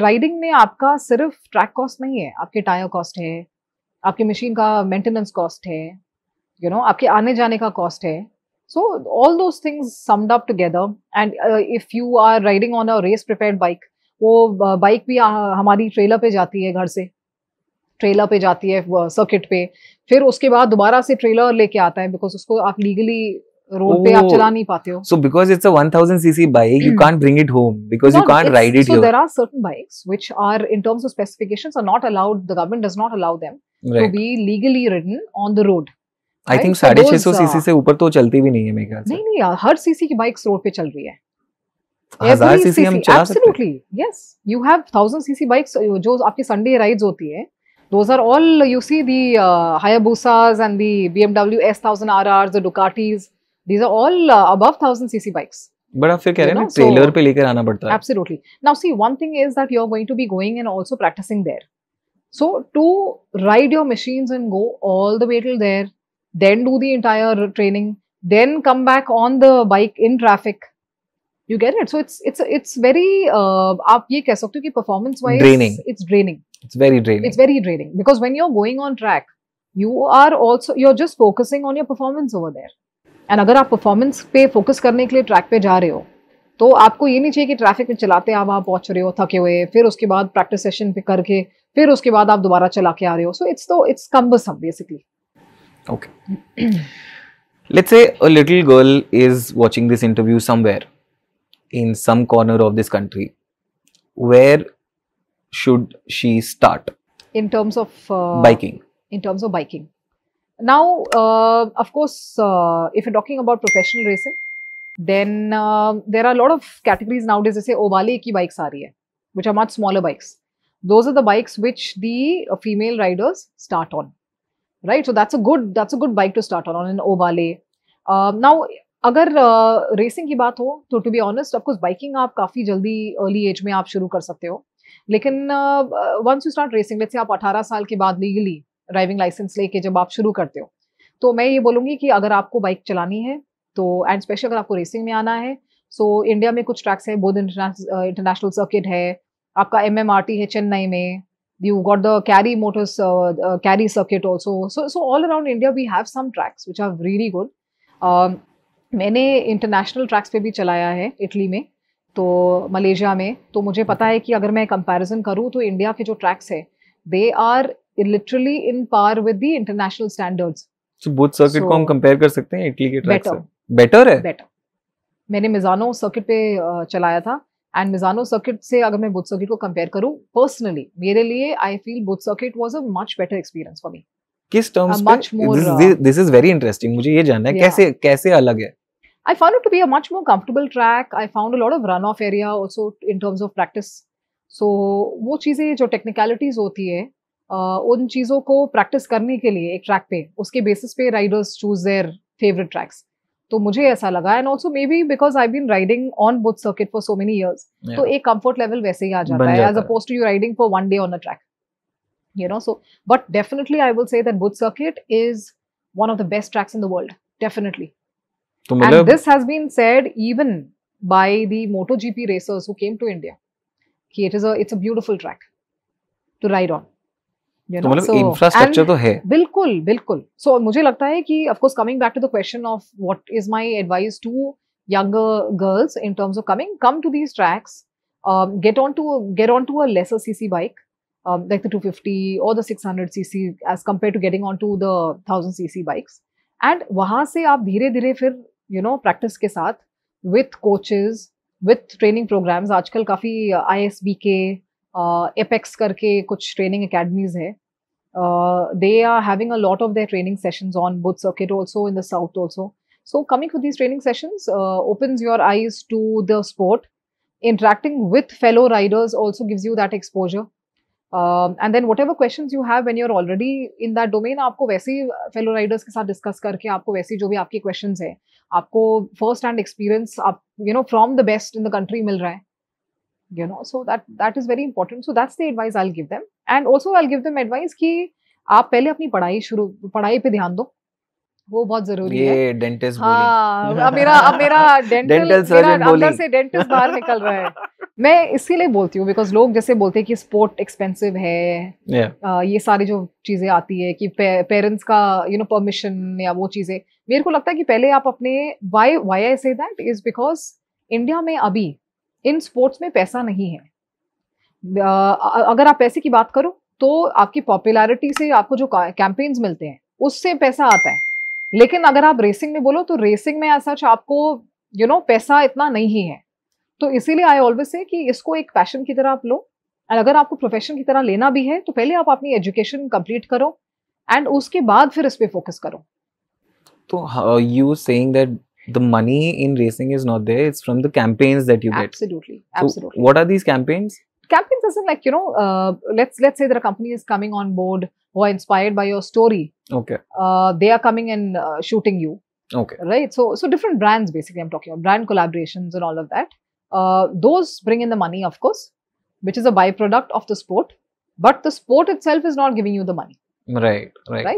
riding में आपका सिर्फ track cost नहीं है, आपके टायर cost है, आपकी machine का maintenance cost है, आपके आने जाने का cost है. So all those things summed up together, and if you are riding on a race prepared bike, वो बाइक भी हमारी ट्रेलर पे जाती है, घर से ट्रेलर पे जाती है सर्किट पे, फिर उसके बाद दोबारा से ट्रेलर लेके आता है बिकॉज उसको आप लीगली रोड पे आप चला नहीं पाते हो. So because it's a 1000cc bike, you can't bring it home because you can't ride it so here. There are certain bikes which are in terms of specifications are not allowed, the government does not allow them to be legally ridden on the road. I think 650cc से ऊपर तो चलती भी नहीं है मेरे ख्याल से. नहीं यार, हर सीसी की बाइक्स रोड पे चल रही है. 1000cc हम चला सकते हैं. Absolutely, yes. You have 1000cc bikes जो आपकी संडे राइड्स होती है. Those are all, you see the Hayabusas and the BMW S1000 RRs, the Ducatis. These are all above 1000cc bikes. But आप फिर कह रहे हैं ना ट्रेलर पे लेकर आना पड़ता है. Absolutely. Now see, one thing is that you're going to be going and also practicing there. So to ride your machines and go all the way till there, then do the entire training, then come back on the bike in traffic. You get it? So it's very आप ये कह सकते हो कि performance wise draining. It's draining. It's very draining. It's very draining because when you're going on track, you're just focusing on your performance over there. And अगर आप performance पे focus करने के लिए track पे जा रहे हो, तो आपको ये नहीं चाहिए कि ट्रैफिक में चलाते आप वहाँ पहुंच रहे हो थके हुए, फिर उसके बाद प्रैक्टिस सेशन पे करके फिर उसके बाद आप दोबारा चला के आ रहे हो. So it's cumbersome basically. Okay. Let's say a little girl is watching this interview somewhere in some corner of this country. Where should she start? In terms of biking. In terms of biking. Now, of course, if you're talking about professional racing, Then there are a lot of categories nowadays. जैसे ओवाले की bikes आ रही है, which are much smaller bikes. Those are the bikes which the female riders start on, right? So that's a good bike to start on an Ovale. Now अगर racing की बात हो तो to be honest of course biking आप काफ़ी जल्दी early as में आप शुरू कर सकते हो, लेकिन once you start racing, let's say आप 18 साल के बाद लीगली ड्राइविंग लाइसेंस लेके जब आप शुरू करते हो, तो मैं ये बोलूँगी कि अगर आपको बाइक चलानी है तो, एंड स्पेशली अगर आपको रेसिंग में आना है, सो इंडिया में कुछ ट्रैक्स है, बोध इंटरनेशनल सर्किट है, आपका MMRT है चेन्नई में, you got the Cary Motors Cary circuit also. So all around India we have some tracks which are really good. मैंने इंटरनेशनल ट्रैक्स पे भी चलाया है, इटली में, तो मलेशिया में, तो मुझे पता है कि अगर मैं कंपैरिजन करूँ तो इंडिया के जो ट्रैक्स है they are literally in par with the international standards. So both circuit को हम कंपेयर कर सकते हैं इटली के ट्रैक्स से? बेटर है. बेटर. मैंने मिजानो सर्किट पे चलाया था, एंड मिजानो सर्किट से अगर मैं बुध सर्किट को कंपेयर करूं, पर्सनली मेरे लिए I feel Buddh circuit was a much better experience for me. किस टर्म्स पे? This is very interesting. मुझे ये जानना है कैसे अलग है. I found it to be a much more comfortable track. I found a lot of runoff area also in terms of practice. So वो चीज़ें जो technicalities होती है, उन चीज़ों को practice करने के लिए एक track पे, उसके basis पे riders choose their favorite tracks. तो मुझे ऐसा लगा, and also maybe because I've been riding on Buddh circuit for so many years, तो एक comfort level वैसे ही आ जाता है, as opposed to you riding for one day on a track. You know, so but definitely I will say that Buddh circuit is one of the best tracks in the world, definitely. And this has been said even by the MotoGP racers who came to India. कि it's a beautiful track to ride on. You know, so infrastructure तो है. बिल्कुल बिल्कुल. So मुझे लगता है कि of course coming back to the question of what is my advice to younger girls in terms of come to these tracks, get onto a lesser cc bike, like the 250 or the 600 cc as compared to getting onto the 1000 cc bikes. And वहाँ से आप धीरे धीरे फिर practice के साथ with coaches, with training programmes, आजकल काफ़ी ISBK, एपेक्स करके कुछ ट्रेनिंग अकेडमीज है, they are having a lot of their training sessions on Buddh circuit also in the south also. So coming to these training sessions opens your eyes to the sport. Interacting with fellow riders also gives you that exposure. And then whatever questions you have when you're already in that domain, आपको वैसे ही fellow riders के साथ discuss करके आपको वैसे जो भी आपके questions है, आपको first hand experience आप from the best in the country मिल रहा है, so that is very important. So that's the advice I'll give them. And also I'll give them advice कि आप पहले अपनी पढ़ाई पे ध्यान दो, वो बहुत जरूरी है. ये डेंटिस्ट बोली. हाँ, अब मेरा डेंटल सर्जन अंदर से डेंटिस्ट बाहर निकल रहा है. मैं इसीलिए बोलती हूँ बिकॉज लोग जैसे बोलते हैं कि स्पोर्ट एक्सपेंसिव है, ये सारी जो चीजें आती है कि पेरेंट्स का परमिशन या वो चीजें, मेरे को लगता है कि पहले आप अपने why I say that is because India में अभी इन स्पोर्ट्स में पैसा नहीं है. अगर आप पैसे की बात करो तो आपकी पॉपुलैरिटी से आपको जो कैंपेन्स मिलते हैं उससे पैसा आता है, लेकिन अगर आप रेसिंग में बोलो तो रेसिंग में ऐसा आपको पैसा इतना नहीं है. तो इसीलिए आई ऑलवेज से कि इसको एक पैशन की तरह आप लो, और अगर आपको प्रोफेशन की तरह लेना भी है तो पहले आप अपनी एजुकेशन कंप्लीट करो एंड उसके बाद फिर इस पे फोकस करो. तो you saying that the money in racing is not there, it's from the campaigns that you get. Absolutely. So what are these campaigns? Campaigns isn't like let's say that a company is coming on board who are inspired by your story. Okay. They are coming and shooting you. Okay. Right. So different brands basically I'm talking about, brand collaborations and all of that. Those bring in the money, of course, which is a byproduct of the sport, but the sport itself is not giving you the money. Right.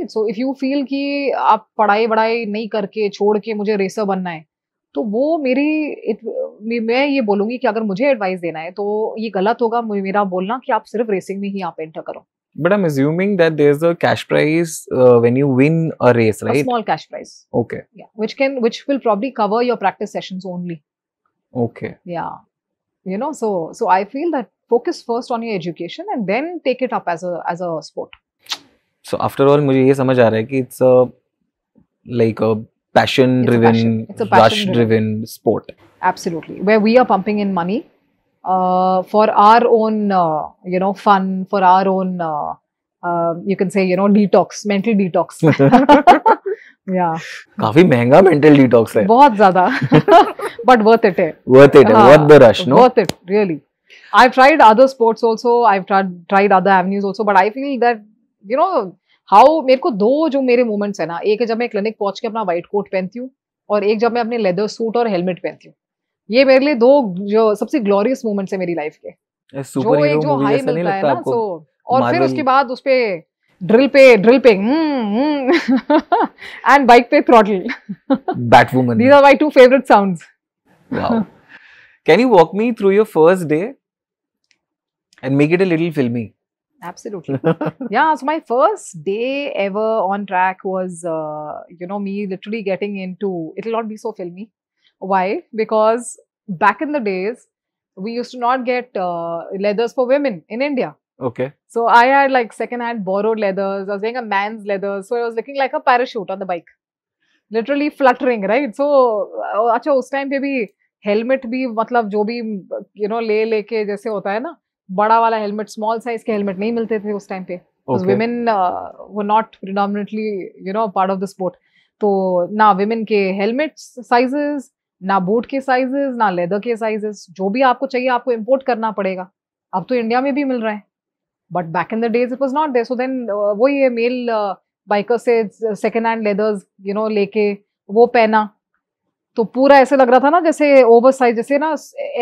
So if you feel कि आप पढ़ाई नहीं करके छोड़ के मुझे racer बनना है, तो वो मैं ये बोलूंगी कि अगर मुझे एडवाइस देना है तो ये गलत होगा मेरा बोलना कि आप सिर्फ रेसिंग में ही आप एंटर करो. But I'm assuming that there's a cash prize when you win a race, right? A small cash prize. Okay. Yeah, which will probably cover your practice sessions only. Okay. Yeah. So I feel that focus first on your education and then take it up as a sport. So after all, मुझे ये समझ आ रहा है कि it's a passion driven, rush driven sport. Absolutely. Where we are pumping in money for our own fun, for our own you can say detox, mental detox. Yeah. काफी महंगा mental detox है. बहुत ज़्यादा. but worth it है. Worth it, worth the rush, no? Worth it, really. I've tried other sports also. I've tried other avenues also, but I feel that you know how मेरे को दो जो मेरे moments है ना, एक है जब मैं क्लिनिक पहुंच के अपना व्हाइट कोट पहनती हूँ और एक जब मैं अपने लेदर सूट और हेलमेट पहनती हूँ. ये मेरे लिए दो जो सबसे ग्लोरियस मोमेंट्स है मेरी लाइफ के. जो एक जो हाई मिलता है ना, सो और फिर उसके बाद उस पे ड्रिल पे एंड बाइक पे throttle. Batwoman. These are my two favorite sounds. Wow. Can you walk me through your first day and make it a little filmy? Absolutely. Yeah, so my first day ever on track was, me literally getting into, it'll not be so filmy. Why? Because back in the days, we used to not get leathers for women in India. Okay. So I had like second-hand borrowed leathers. I was wearing a man's leathers. So I was looking like a parachute on the bike. Literally fluttering, right? So, अच्छा उस time पे भी helmet भी मतलब जो भी लेके जैसे होता है ना, बड़ा वाला हेलमेट, स्मॉल साइज के हेलमेट नहीं मिलते थे उस टाइम पे. Because women were not predominantly part of the sport. तो ना women के हेलमेट साइजेस, ना बूट के साइजेस, ना लेदर के साइजेस. जो भी आपको चाहिए आपको इंपोर्ट करना पड़ेगा. अब तो इंडिया में भी मिल रहा है, but back in the days it was not there. So then वही है, मेल बाइकर से सेकेंड हैंड लेदर्स लेके वो पहना, तो पूरा ऐसे लग रहा था ना जैसे ओवर साइज, जैसे ना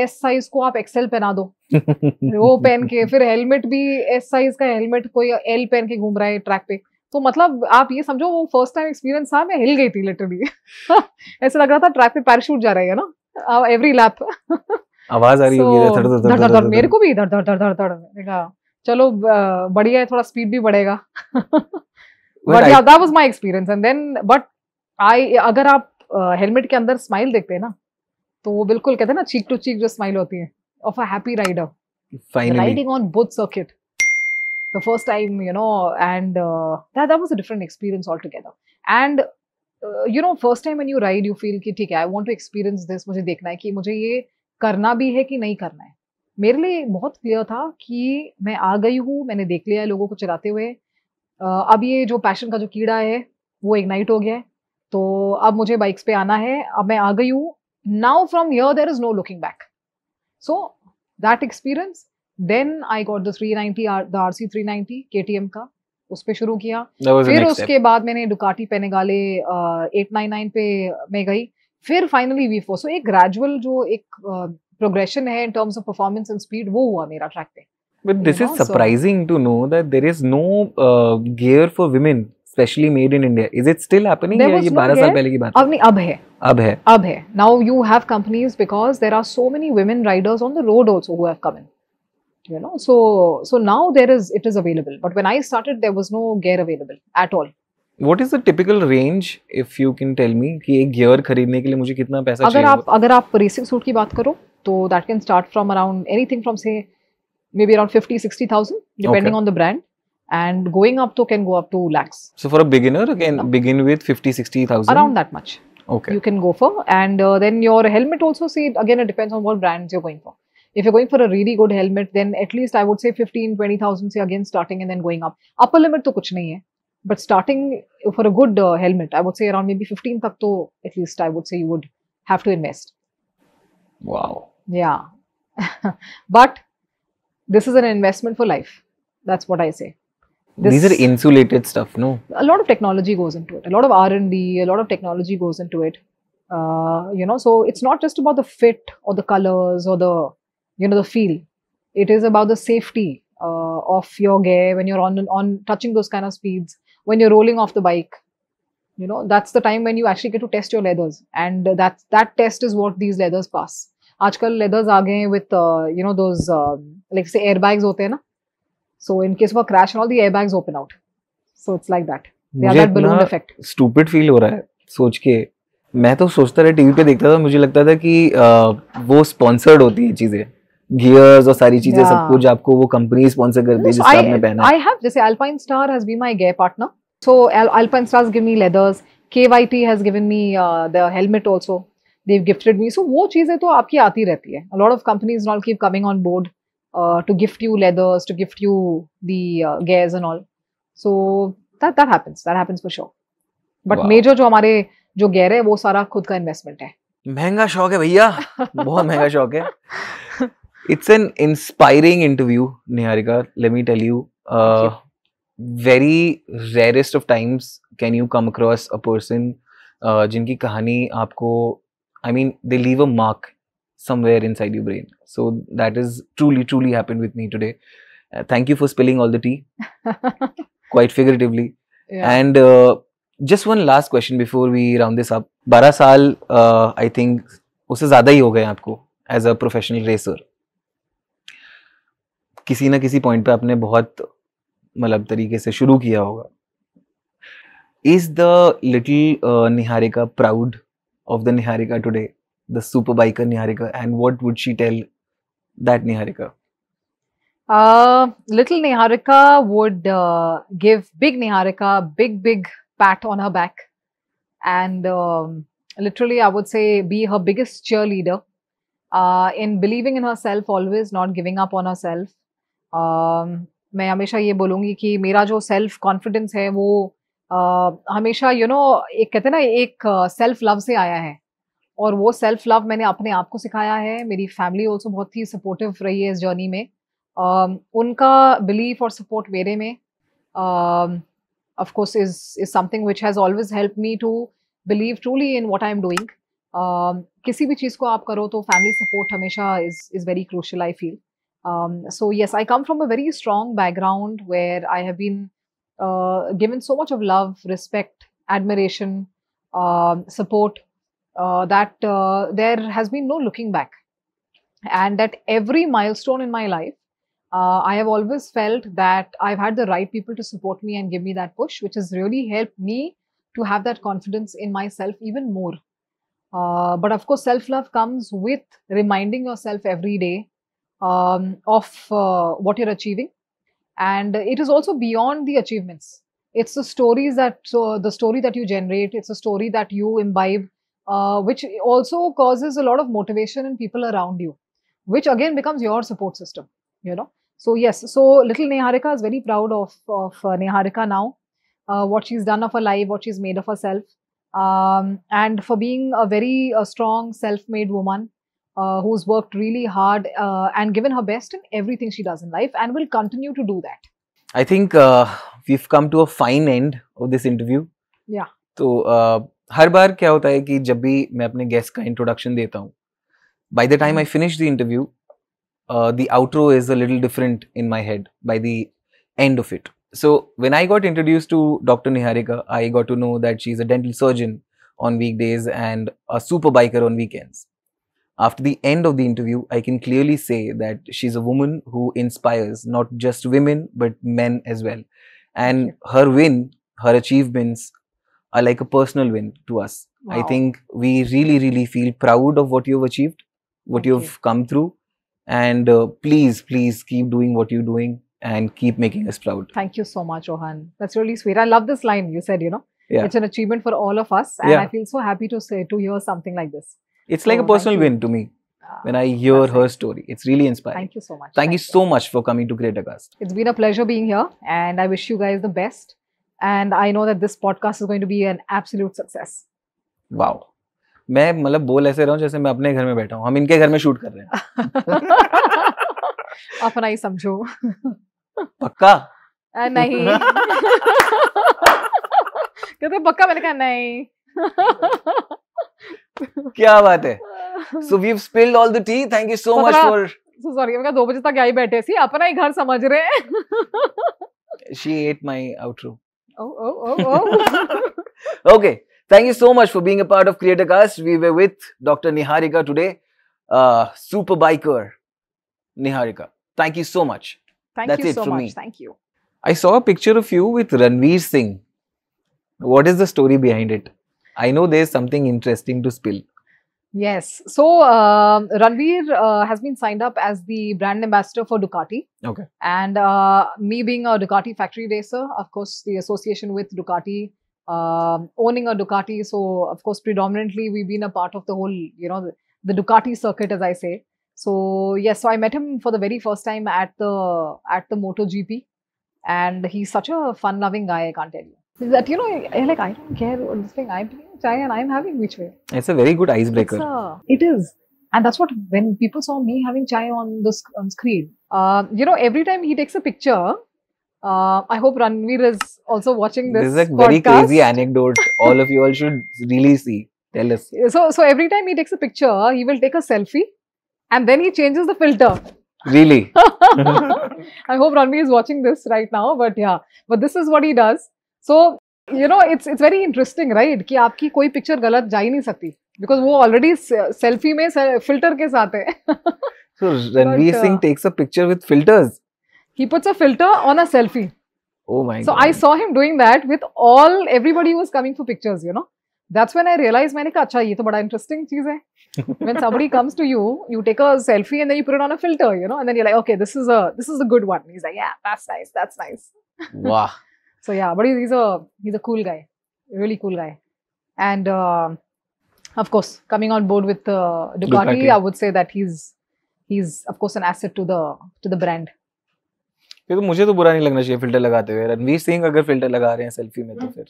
एस साइज को आप एक्सेल पहना दो. वो पहन के फिर हेलमेट भी एस साइज का हेलमेट कोई एल पहन के घूम रहा है ट्रैक पे. तो मतलब आप ये समझो वो फर्स्ट टाइम एक्सपीरियंस था, मैं हिल गई थी लिटरली. ऐसे लग रहा था ट्रैक पे पैराशूट जा रही है ना एवरी लैप. आवाज आ रही होगी धड़ धड़ धड़, मेरे को भी धड़ धड़ धड़ धड़ धड़. चलो बढ़िया है, थोड़ा स्पीड भी बढ़ेगा. But yeah that was my experience. And then but अगर आप हेलमेट के अंदर स्माइल देखते हैं ना, तो वो बिल्कुल कहते हैं ना चीक टू चीक जो स्माइल होती है of a happy rider riding on both circuit the first time, and that was a different experience altogether. And first time when you ride, you feel कि ठीक है, I want to experience this. मुझे देखना है कि मुझे ये करना भी है कि नहीं करना है. मेरे लिए बहुत क्लियर था कि मैं आ गई हूँ, मैंने देख लिया है लोगों को चलाते हुए. अब ये जो पैशन का जो कीड़ा है वो इग्नाइट हो गया है, तो अब मुझे बाइक्स पे आना है. अब मैं आ गई हूँ. Now from here there is no looking back. So that experience, then I got the 390, the RC 390 KTM का, उस पे शुरू किया. फिर उसके बाद मैंने डुकाटी पेनेगाले 899 पे मैं गई. फिर फाइनली V4. सो एक ग्रेजुअल जो एक प्रोग्रेशन है इन terms of performance and speed, वो हुआ मेरा ट्रैक पे. But this is surprising to know that there is no gear for women, especially made in India. Is it still happening? या ये 12 साल पहले की बात है? अब नहीं, अब है. Now you have companies because there are so many women riders on the road also who have come in. So now it is available. But when I started, there was no gear available at all. What is the typical range, if you can tell me, कि एक gear खरीदने के लिए मुझे कितना पैसा चाहिए? अगर आप रेसिंग सूट की बात करो, तो that can start from around anything from say maybe around 50,000-60,000 depending on the brand, and going up to can go up to lakhs. So for a beginner, again, begin with 50,000-60,000? Around that much. Okay. You can go for. And then your helmet also, see, again, it depends on what brands you're going for. If you're going for a really good helmet, then at least I would say 15,000-20,000 say again starting and then going up. Upper limit to kuch nahi hai. But starting for a good helmet, I would say around maybe 15 tak to at least I would say you would have to invest. Wow. Yeah. But this is an investment for life. That's what I say. These are insulated stuff, no? A lot of technology goes into it. A lot of R&D, a lot of technology goes into it. So it's not just about the fit or the colors or the, the feel. It is about the safety of your gear when you're on touching those kind of speeds, when you're rolling off the bike. That's the time when you actually get to test your leathers. And that test is what these leathers pass. आजकल leathers आ गए हैं with those like say airbags होते हैं ना, so in case of a crash and all the airbags open out, so it's like that. They are that balloon effect. Stupid feel हो रहा है सोच के. मैं तो सोचता रहा, टीवी पे देखता था, मुझे लगता था कि वो स्पॉन्सर्ड होती है चीजें, गियर्स और सारी चीजें, सब कुछ आपको वो कंपनी स्पॉन्सर करती है जिसका आपने पहना है. आई हैव, जैसे Alpine Star has been my gear partner, so Alpine Stars give me leathers, KYT has given me the helmet also. They've gifted me. So वो चीजें तो आपकी आती रहती है. A lot of companies and all keep coming on board to gift you leathers, to gift you the gears and all. So that happens. That happens for sure. But major जो हमारे जो gear है वो सारा खुद का investment है. महंगा शौक है भैया, बहुत महंगा शौक है. It's an inspiring interview, Niharika. Let me tell you, Thank you. very rarest of times can you come across a person जिनकी कहानी आपको, I mean, they leave a mark somewhere inside your brain. So that is truly happened with me today. Thank you for spilling all the tea, quite figuratively. Yeah. And just one last question before we round this up. 12 साल I think उससे ज़्यादा ही हो गए आपको as a professional racer. किसी ना किसी point पे आपने बहुत मतलब तरीके से शुरू किया होगा. Is the little Niharika proud of the Niharika today, the super biker Niharika, and what would she tell that Niharika? Little Niharika would give big Niharika a big pat on her back, and literally I would say be her biggest cheerleader in believing in herself, always not giving up on herself. मैं हमेशा ये बोलूँगी कि मेरा जो self confidence है वो हमेशा एक कहते हैं ना एक सेल्फ लव से आया है, और वो सेल्फ लव मैंने अपने आप को सिखाया है. मेरी फैमिली ऑल्सो बहुत ही सपोर्टिव रही है इस जर्नी में. उनका बिलीफ और सपोर्ट मेरे में of course is something which has always help me to believe truly in what I am doing. किसी भी चीज़ को आप करो तो फैमिली सपोर्ट हमेशा is very crucial, I feel. So yes, I come from a very strong background where I have been given so much of love, respect, admiration, support, that there has been no looking back. And at every milestone in my life, I have always felt that I've had the right people to support me and give me that push, which has really helped me to have that confidence in myself even more. But of course, self-love comes with reminding yourself every day of what you're achieving, and it is also beyond the achievements. It's the stories the story that you generate. It's a story that you imbibe, which also causes a lot of motivation in people around you, which again becomes your support system. So yes, so little Niharika is very proud of Niharika now, what she's done of her life, what she's made of herself, and for being a very strong self-made woman who's worked really hard and given her best in everything she does in life, and will continue to do that. I think we've come to a fine end of this interview. Yeah. तो हर बार क्या होता है कि जब भी मैं अपने guest का इंट्रोडक्शन देता हूँ, by the time I finish the interview, the outro is a little different in my head by the end of it. So when I got introduced to Dr. Niharika, I got to know that she's a dental surgeon on weekdays and a super biker on weekends. After the end of the interview, I can clearly say that she's a woman who inspires not just women but men as well. And her win, her achievements are like a personal win to us. Wow. I think we really feel proud of what you've achieved, what Thank you've come through. And please keep doing what you're doing and keep making us proud. Thank you so much, Rohan. That's really sweet. I love this line you said, Yeah. It's an achievement for all of us, and Yeah. I feel so happy to hear something like this. It's like So, a personal thank you. win to me when I hear that's her nice. story. It's really inspiring. Thank you so much. Thank you so much for coming to Creatacast. It's been a pleasure being here, and I wish you guys the best. And I know that this podcast is going to be an absolute success. Wow. मैं मतलब बोल ऐसे रहा हूँ जैसे मैं अपने घर में बैठा हूँ. हम इनके घर में शूट कर रहे हैं. अपना ही समझो. पक्का? नहीं. कहते पक्का, मैंने कहा नहीं. क्या बात है. So we've spilled all the tea. Thank you so much for. So sorry, मैं 2 बजे तक यहीं बैठे सी, अपना ही घर समझ रहे हैं. She ate my outro. Oh. Okay. Thank you so much for being a part of Creatacast. We were with Dr. Niharika today. Super biker Niharika. Thank you so much. Thank That's you it so from much. me. Thank you. I saw a picture of you with Ranveer Singh. What is the story behind it? I know there's something interesting to spill. Yes. So Ranveer has been signed up as the brand ambassador for Ducati. Okay. And me being a Ducati factory racer, of course, the association with Ducati, owning a Ducati. So, of course, predominantly we've been a part of the whole, the Ducati circuit, as I say. So, yes, so I met him for the very first time at the MotoGP. And he's such a fun-loving guy, I can't tell you. that you're like, I don't care this thing. I'm drinking chai and I'm having which way. It's a very good icebreaker. It is. And that's what, when people saw me having chai on on screen, every time he takes a picture, I hope Ranveer is also watching this. This is a podcast. very crazy anecdote. All of you all should really see. Tell us. So every time he takes a picture, he will take a selfie and then he changes the filter. Really? I hope Ranveer is watching this right now, but yeah, but this is what he does. So, it's very interesting, right? कि आपकी कोई picture गलत जा ही नहीं सकती, because वो already selfie में filter के साथ है. So Ranveer Singh takes a picture with filters. He puts a filter on a selfie. Oh my God. So I saw him doing that with everybody who was coming for pictures, That's when I realized, मैंने कहा, अच्छा, ये तो बड़ा interesting चीज है. When somebody comes to you, you take a selfie and then you put it on a filter, and then you're like, okay, this is a good one. He's like, yeah, that's nice. Wow. So yeah, but he's a cool guy, really cool guy, and of course, coming on board with Ducati, I would say that he's of course an asset to the brand. तो मुझे तो बुरा नहीं लगना चाहिए filter लगाते हुए. रणवीर सिंह अगर फिल्टर लगा रहे हैं सेल्फी में तो फिर.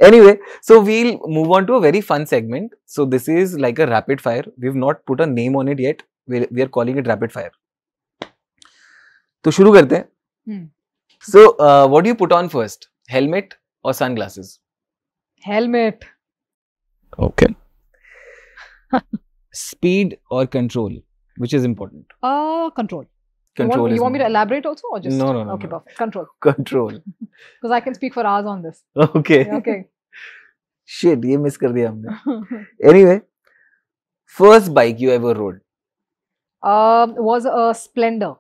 Anyway, so we'll move on to a very fun segment. So this is like a rapid fire. We've not put a name on it yet. We are calling it rapid fire. तो शुरू करते हैं. So what do you put on first? Helmet or sunglasses? Helmet. Okay. Speed or control? Which is important? Control. Control. You want me to elaborate also, or just no. Okay, perfect. Control. Control. Because I can speak for hours on this. Okay. Okay. Shit, ये miss कर दिया हमने. Anyway, first bike you ever rode? Was a Splendor.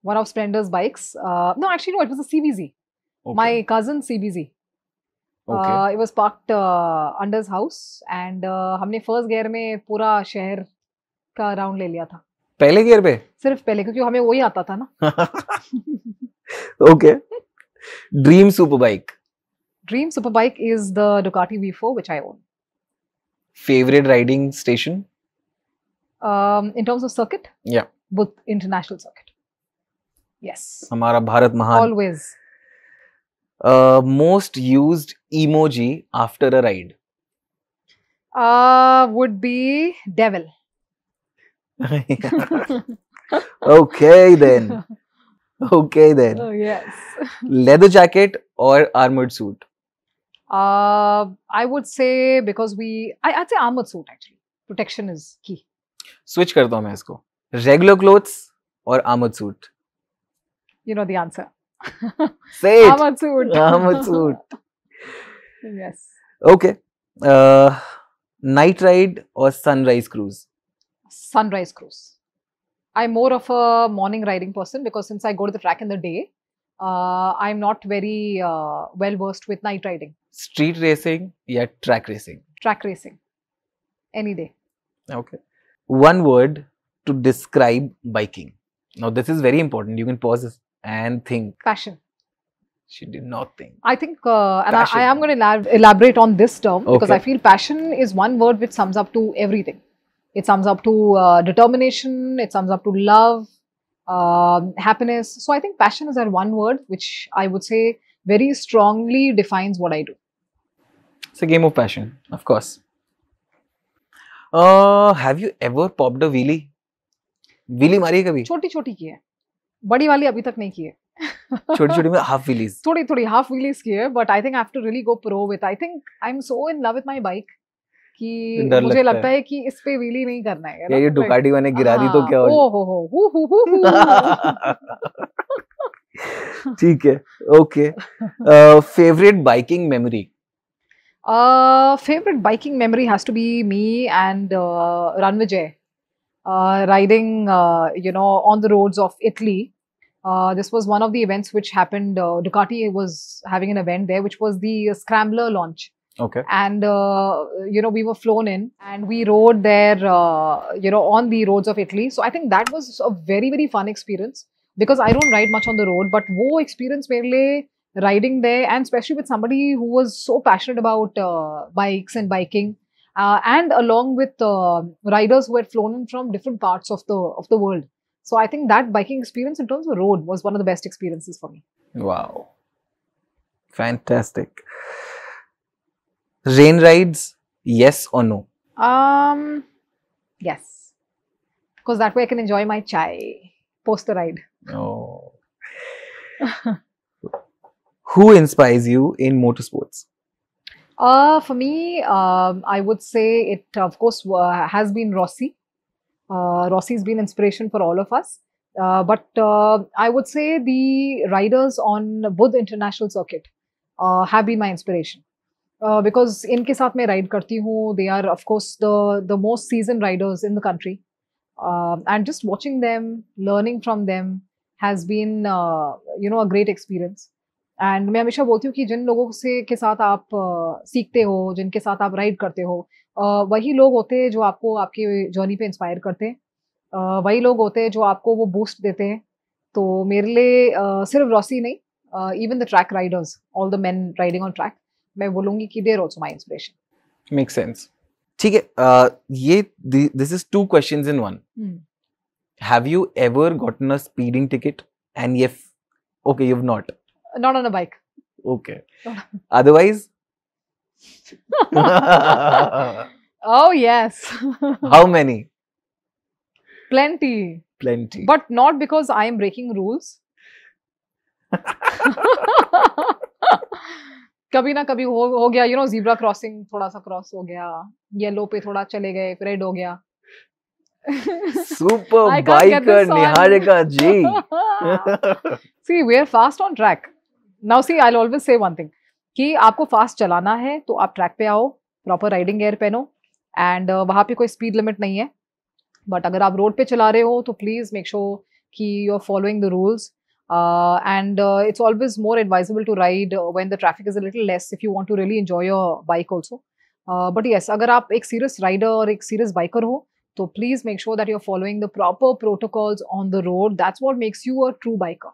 One of Splendor's bikes. No, actually no, it was a CBZ. Okay. My cousin's CBZ. Okay. It was parked under his house, and हमने first gear में पूरा शहर का round ले लिया था. पहले gear पे? सिर्फ पहले, क्योंकि हमें वही आता था ना. Okay. Dream super bike? Dream super bike is the Ducati V4, which I own. Favorite riding station? In terms of circuit? Yeah. Both international circuit. Yes. हमारा भारत महान. Always. Most used emoji after a ride? Would be devil. Okay then. Oh, yes. Leather jacket or armored suit? I would say, because I'd say armored suit actually. Protection is key. Switch करता हूँ मैं इसको. Regular clothes or armored suit? You know the answer. Say it. Armored suit. Armored suit. Yes. Okay. Night ride or sunrise cruise? Sunrise cruise. I'm more of a morning riding person, because since I go to the track in the day, I'm not very well versed with night riding. Street racing or track racing? Track racing. Any day. Okay. One word to describe biking. Now this is very important. You can pause and think. Passion. She did not think. I think, and I am going to elaborate on this term, because I feel passion is one word which sums up to everything. It sums up to determination, it sums up to love, happiness. So I think passion is that one word which I would say very strongly defines what I do. It's a game of passion, of course. Have you ever popped a wheelie? Wheelie मारी है कभी? छोटी की है, बड़ी वाली अभी तक नहीं की है. छोटी में half wheelies. थोड़ी half wheelies की है, but I think I have to really go pro with. I think I'm so in love with my bike कि मुझे लगता है कि इस पे व्हीली नहीं करना है. ये डुकाटी मैंने गिरा दी तो क्या हो? ठीक है. Okay. Favorite biking memory? Favorite biking memory has to be me and Ranvijay riding, on the roads of Italy. This was one of the events which happened. Ducati was having an event there, which was the Scrambler launch. Okay. And, we were flown in and we rode there, on the roads of Italy. So I think that was a very, very fun experience, because I don't ride much on the road, but wo experience mere liye riding there, and especially with somebody who was so passionate about bikes and biking, and along with riders who had flown in from different parts of the world. So I think that biking experience in terms of road was one of the best experiences for me. Wow. Fantastic. Rain rides, yes or no? Yes, because that way I can enjoy my chai post the ride. Oh. Who inspires you in motorsports? For me, I would say it, of course, has been Rossi. Rossi's been inspiration for all of us. But I would say the riders on Budh International Circuit have been my inspiration. Because इनके साथ मैं ride करती हूँ, they are of course the most seasoned riders in the country. And just watching them, learning from them has been a great experience. And मैं हमेशा बोलती हूँ कि जिन लोगों से के साथ आप सीखते हो, जिनके साथ आप राइड करते हो, वही लोग होते हैं जो आपको आपकी जर्नी पे इंस्पायर करते हैं, वही लोग होते हैं जो आपको वो बूस्ट देते हैं. तो मेरे लिए सिर्फ रॉसी नहीं, even the track riders, all the men riding on track, मैं बोलूंगी कि they're also my inspiration. Make sense. ठीक है, ये this is 2 questions in 1. Have you ever gotten a speeding ticket? And if okay, you have not. Not on a bike. Okay. Otherwise? Oh yes. How many? Plenty. Plenty. But not because I am breaking rules. कभी ना कभी हो गया, zebra crossing थोड़ा सा cross हो गया, yellow पे थोड़ा चले गए, रेड हो गया. Super biker Niharika ji. See, we are fast on track. Now see, I'll always say one thing, कि आपको फास्ट चलाना है तो आप ट्रैक पे आओ, प्रॉपर राइडिंग गियर पहनो, एंड वहाँ पे कोई स्पीड लिमिट नहीं है. बट अगर आप रोड पे चला रहे हो तो प्लीज मेक श्योर कि you are following the rules, and it's always more advisable to ride when the traffic is a little less if you want to really enjoy your bike also. But yes, अगर आप एक serious rider और एक serious biker हो तो please make sure that you are following the proper protocols on the road. That's what makes you a true biker.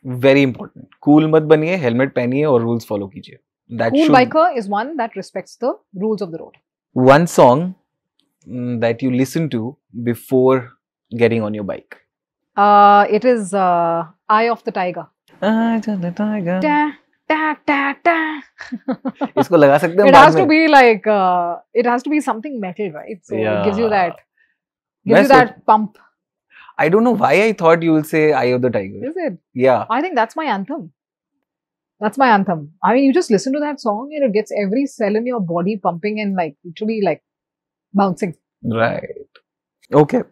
Very important. Cool मत बनिए, helmet पहनिए और रूल्स फॉलो कीजिए. Cool biker is one that respects the rules of the road. One song that you listen to before getting on your bike? It is Eye of the Tiger. Eye of the Tiger. Da, da, da, da. इसको लगा सकते हैं. It has to be like it has to be something metal, right? So Yeah. it gives you that pump. I don't know why I thought you will say Eye of the Tiger. Is it? Yeah. I think that's my anthem. That's my anthem. I mean, you just listen to that song and it gets every cell in your body pumping and like literally like bouncing. Right. Okay.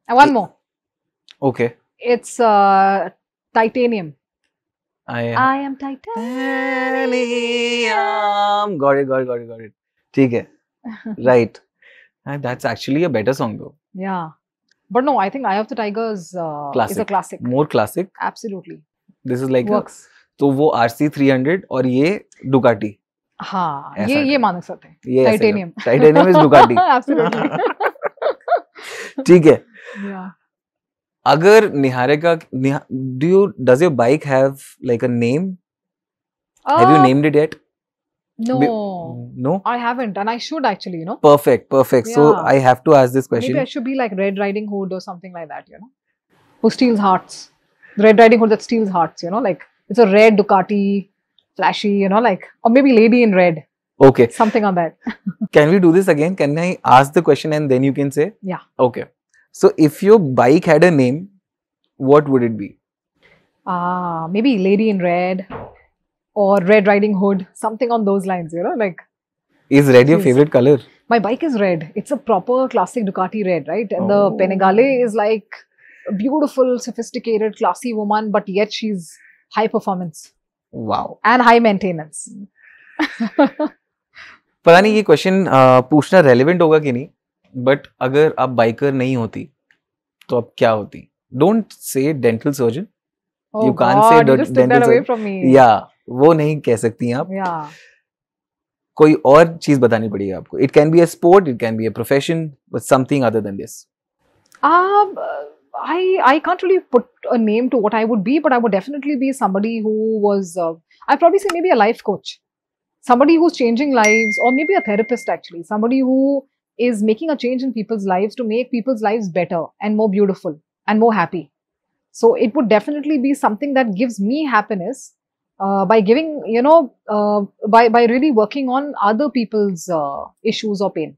And one more. Okay. It's Titanium. I am Titanium. Got it. ठीक है. Right. That's actually a better song though. Yeah. But no, I think Eye of the Tiger is a classic. More classic. Absolutely. This is like works. तो वो RC 300 और ये Ducati. हाँ, ये मान सकते हैं. ये Titanium. Titanium is Ducati. Absolutely. ठीक है. Yeah. अगर Niharika, does your bike have like a name? Have you named it yet? No, I haven't, and I should actually, Perfect. Yeah. So I have to ask this question. Maybe I should be like Red Riding Hood or something like that, who steals hearts. The Red Riding Hood that steals hearts, like it's a red Ducati, flashy, like, or maybe Lady in Red. Okay. Something on that. Can we do this again? Can I ask the question and then you can say? Yeah. Okay. So if your bike had a name, what would it be? Maybe Lady in Red. Or Red Riding Hood, something on those lines, like. Is red your favorite color? My bike is red. It's a proper classic Ducati red, right? And the Panigale is like a beautiful, sophisticated, classy woman, but yet she's high performance. Wow. And high maintenance. पता नहीं ये question पूछना relevant होगा कि नहीं, but अगर आप biker नहीं होती तो आप क्या होती? Don't say dental surgeon. Oh, you can't God, say you just took that away from me. Yeah. वो नहीं कह सकती आप. Yeah. कोई और चीज बतानी पड़ेगी आपको. It can be a sport, it can be a profession, but something other than this. I can't really put a name to what I would be, but I would definitely be somebody who was, I'd probably say maybe a life coach. Somebody who's changing lives, or maybe a therapist actually. Somebody who is making a change in people's lives to make people's lives better and more beautiful and more happy. So it would definitely be something that gives me happiness by giving, by really working on other people's issues or pain.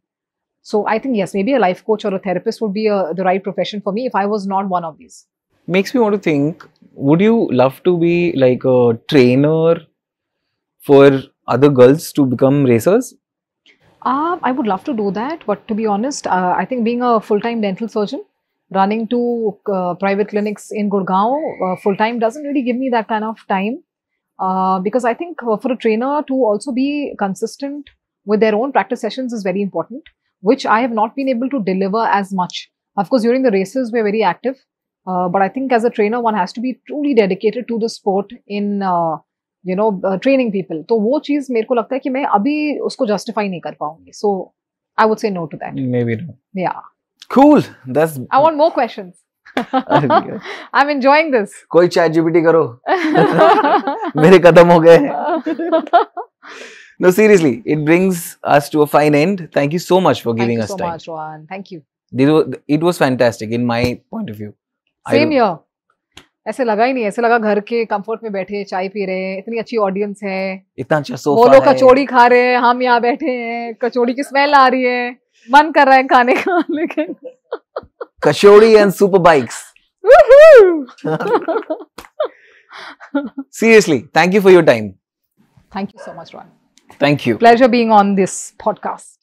So I think yes, maybe a life coach or a therapist would be the right profession for me if I was not one of these. Makes me want to think, would you love to be like a trainer for other girls to become racers? I would love to do that, but to be honest, I think being a full-time dental surgeon, running two private clinics in Gurgaon full-time doesn't really give me that kind of time. Because I think for a trainer to also be consistent with their own practice sessions is very important, which I have not been able to deliver as much. Of course, during the races, we're very active. But I think as a trainer, one has to be truly dedicated to the sport in training people. तो वो चीज मेरे को लगता है कि मैं अभी उसको justify नहीं कर पाऊंगी. So I would say no to that. Maybe no. Yeah. Cool. That's. I want more questions. I'm enjoying this. कोई chat GPT करो. मेरे खत्म हो गए. No, seriously, it brings us to a fine end. Thank you so much for giving us time. Thank you so much, Rohan. Thank you. It was fantastic in my point of view. Same here. ऐसे लगा ही नहीं, ऐसे लगा घर के comfort में बैठे चाय पी रहे हैं, इतनी अच्छी ऑडियंस है, इतना अच्छा सोफा वो लोग कचौड़ी खा रहे हैं, हम यहाँ बैठे हैं, कचौड़ी की स्मेल आ रही है, मन कर रहा है खाने का, लेकिन कचौड़ी and super bikes. Seriously, thank you for your time. Thank you so much, Rohan. Thank you. Pleasure being on this podcast.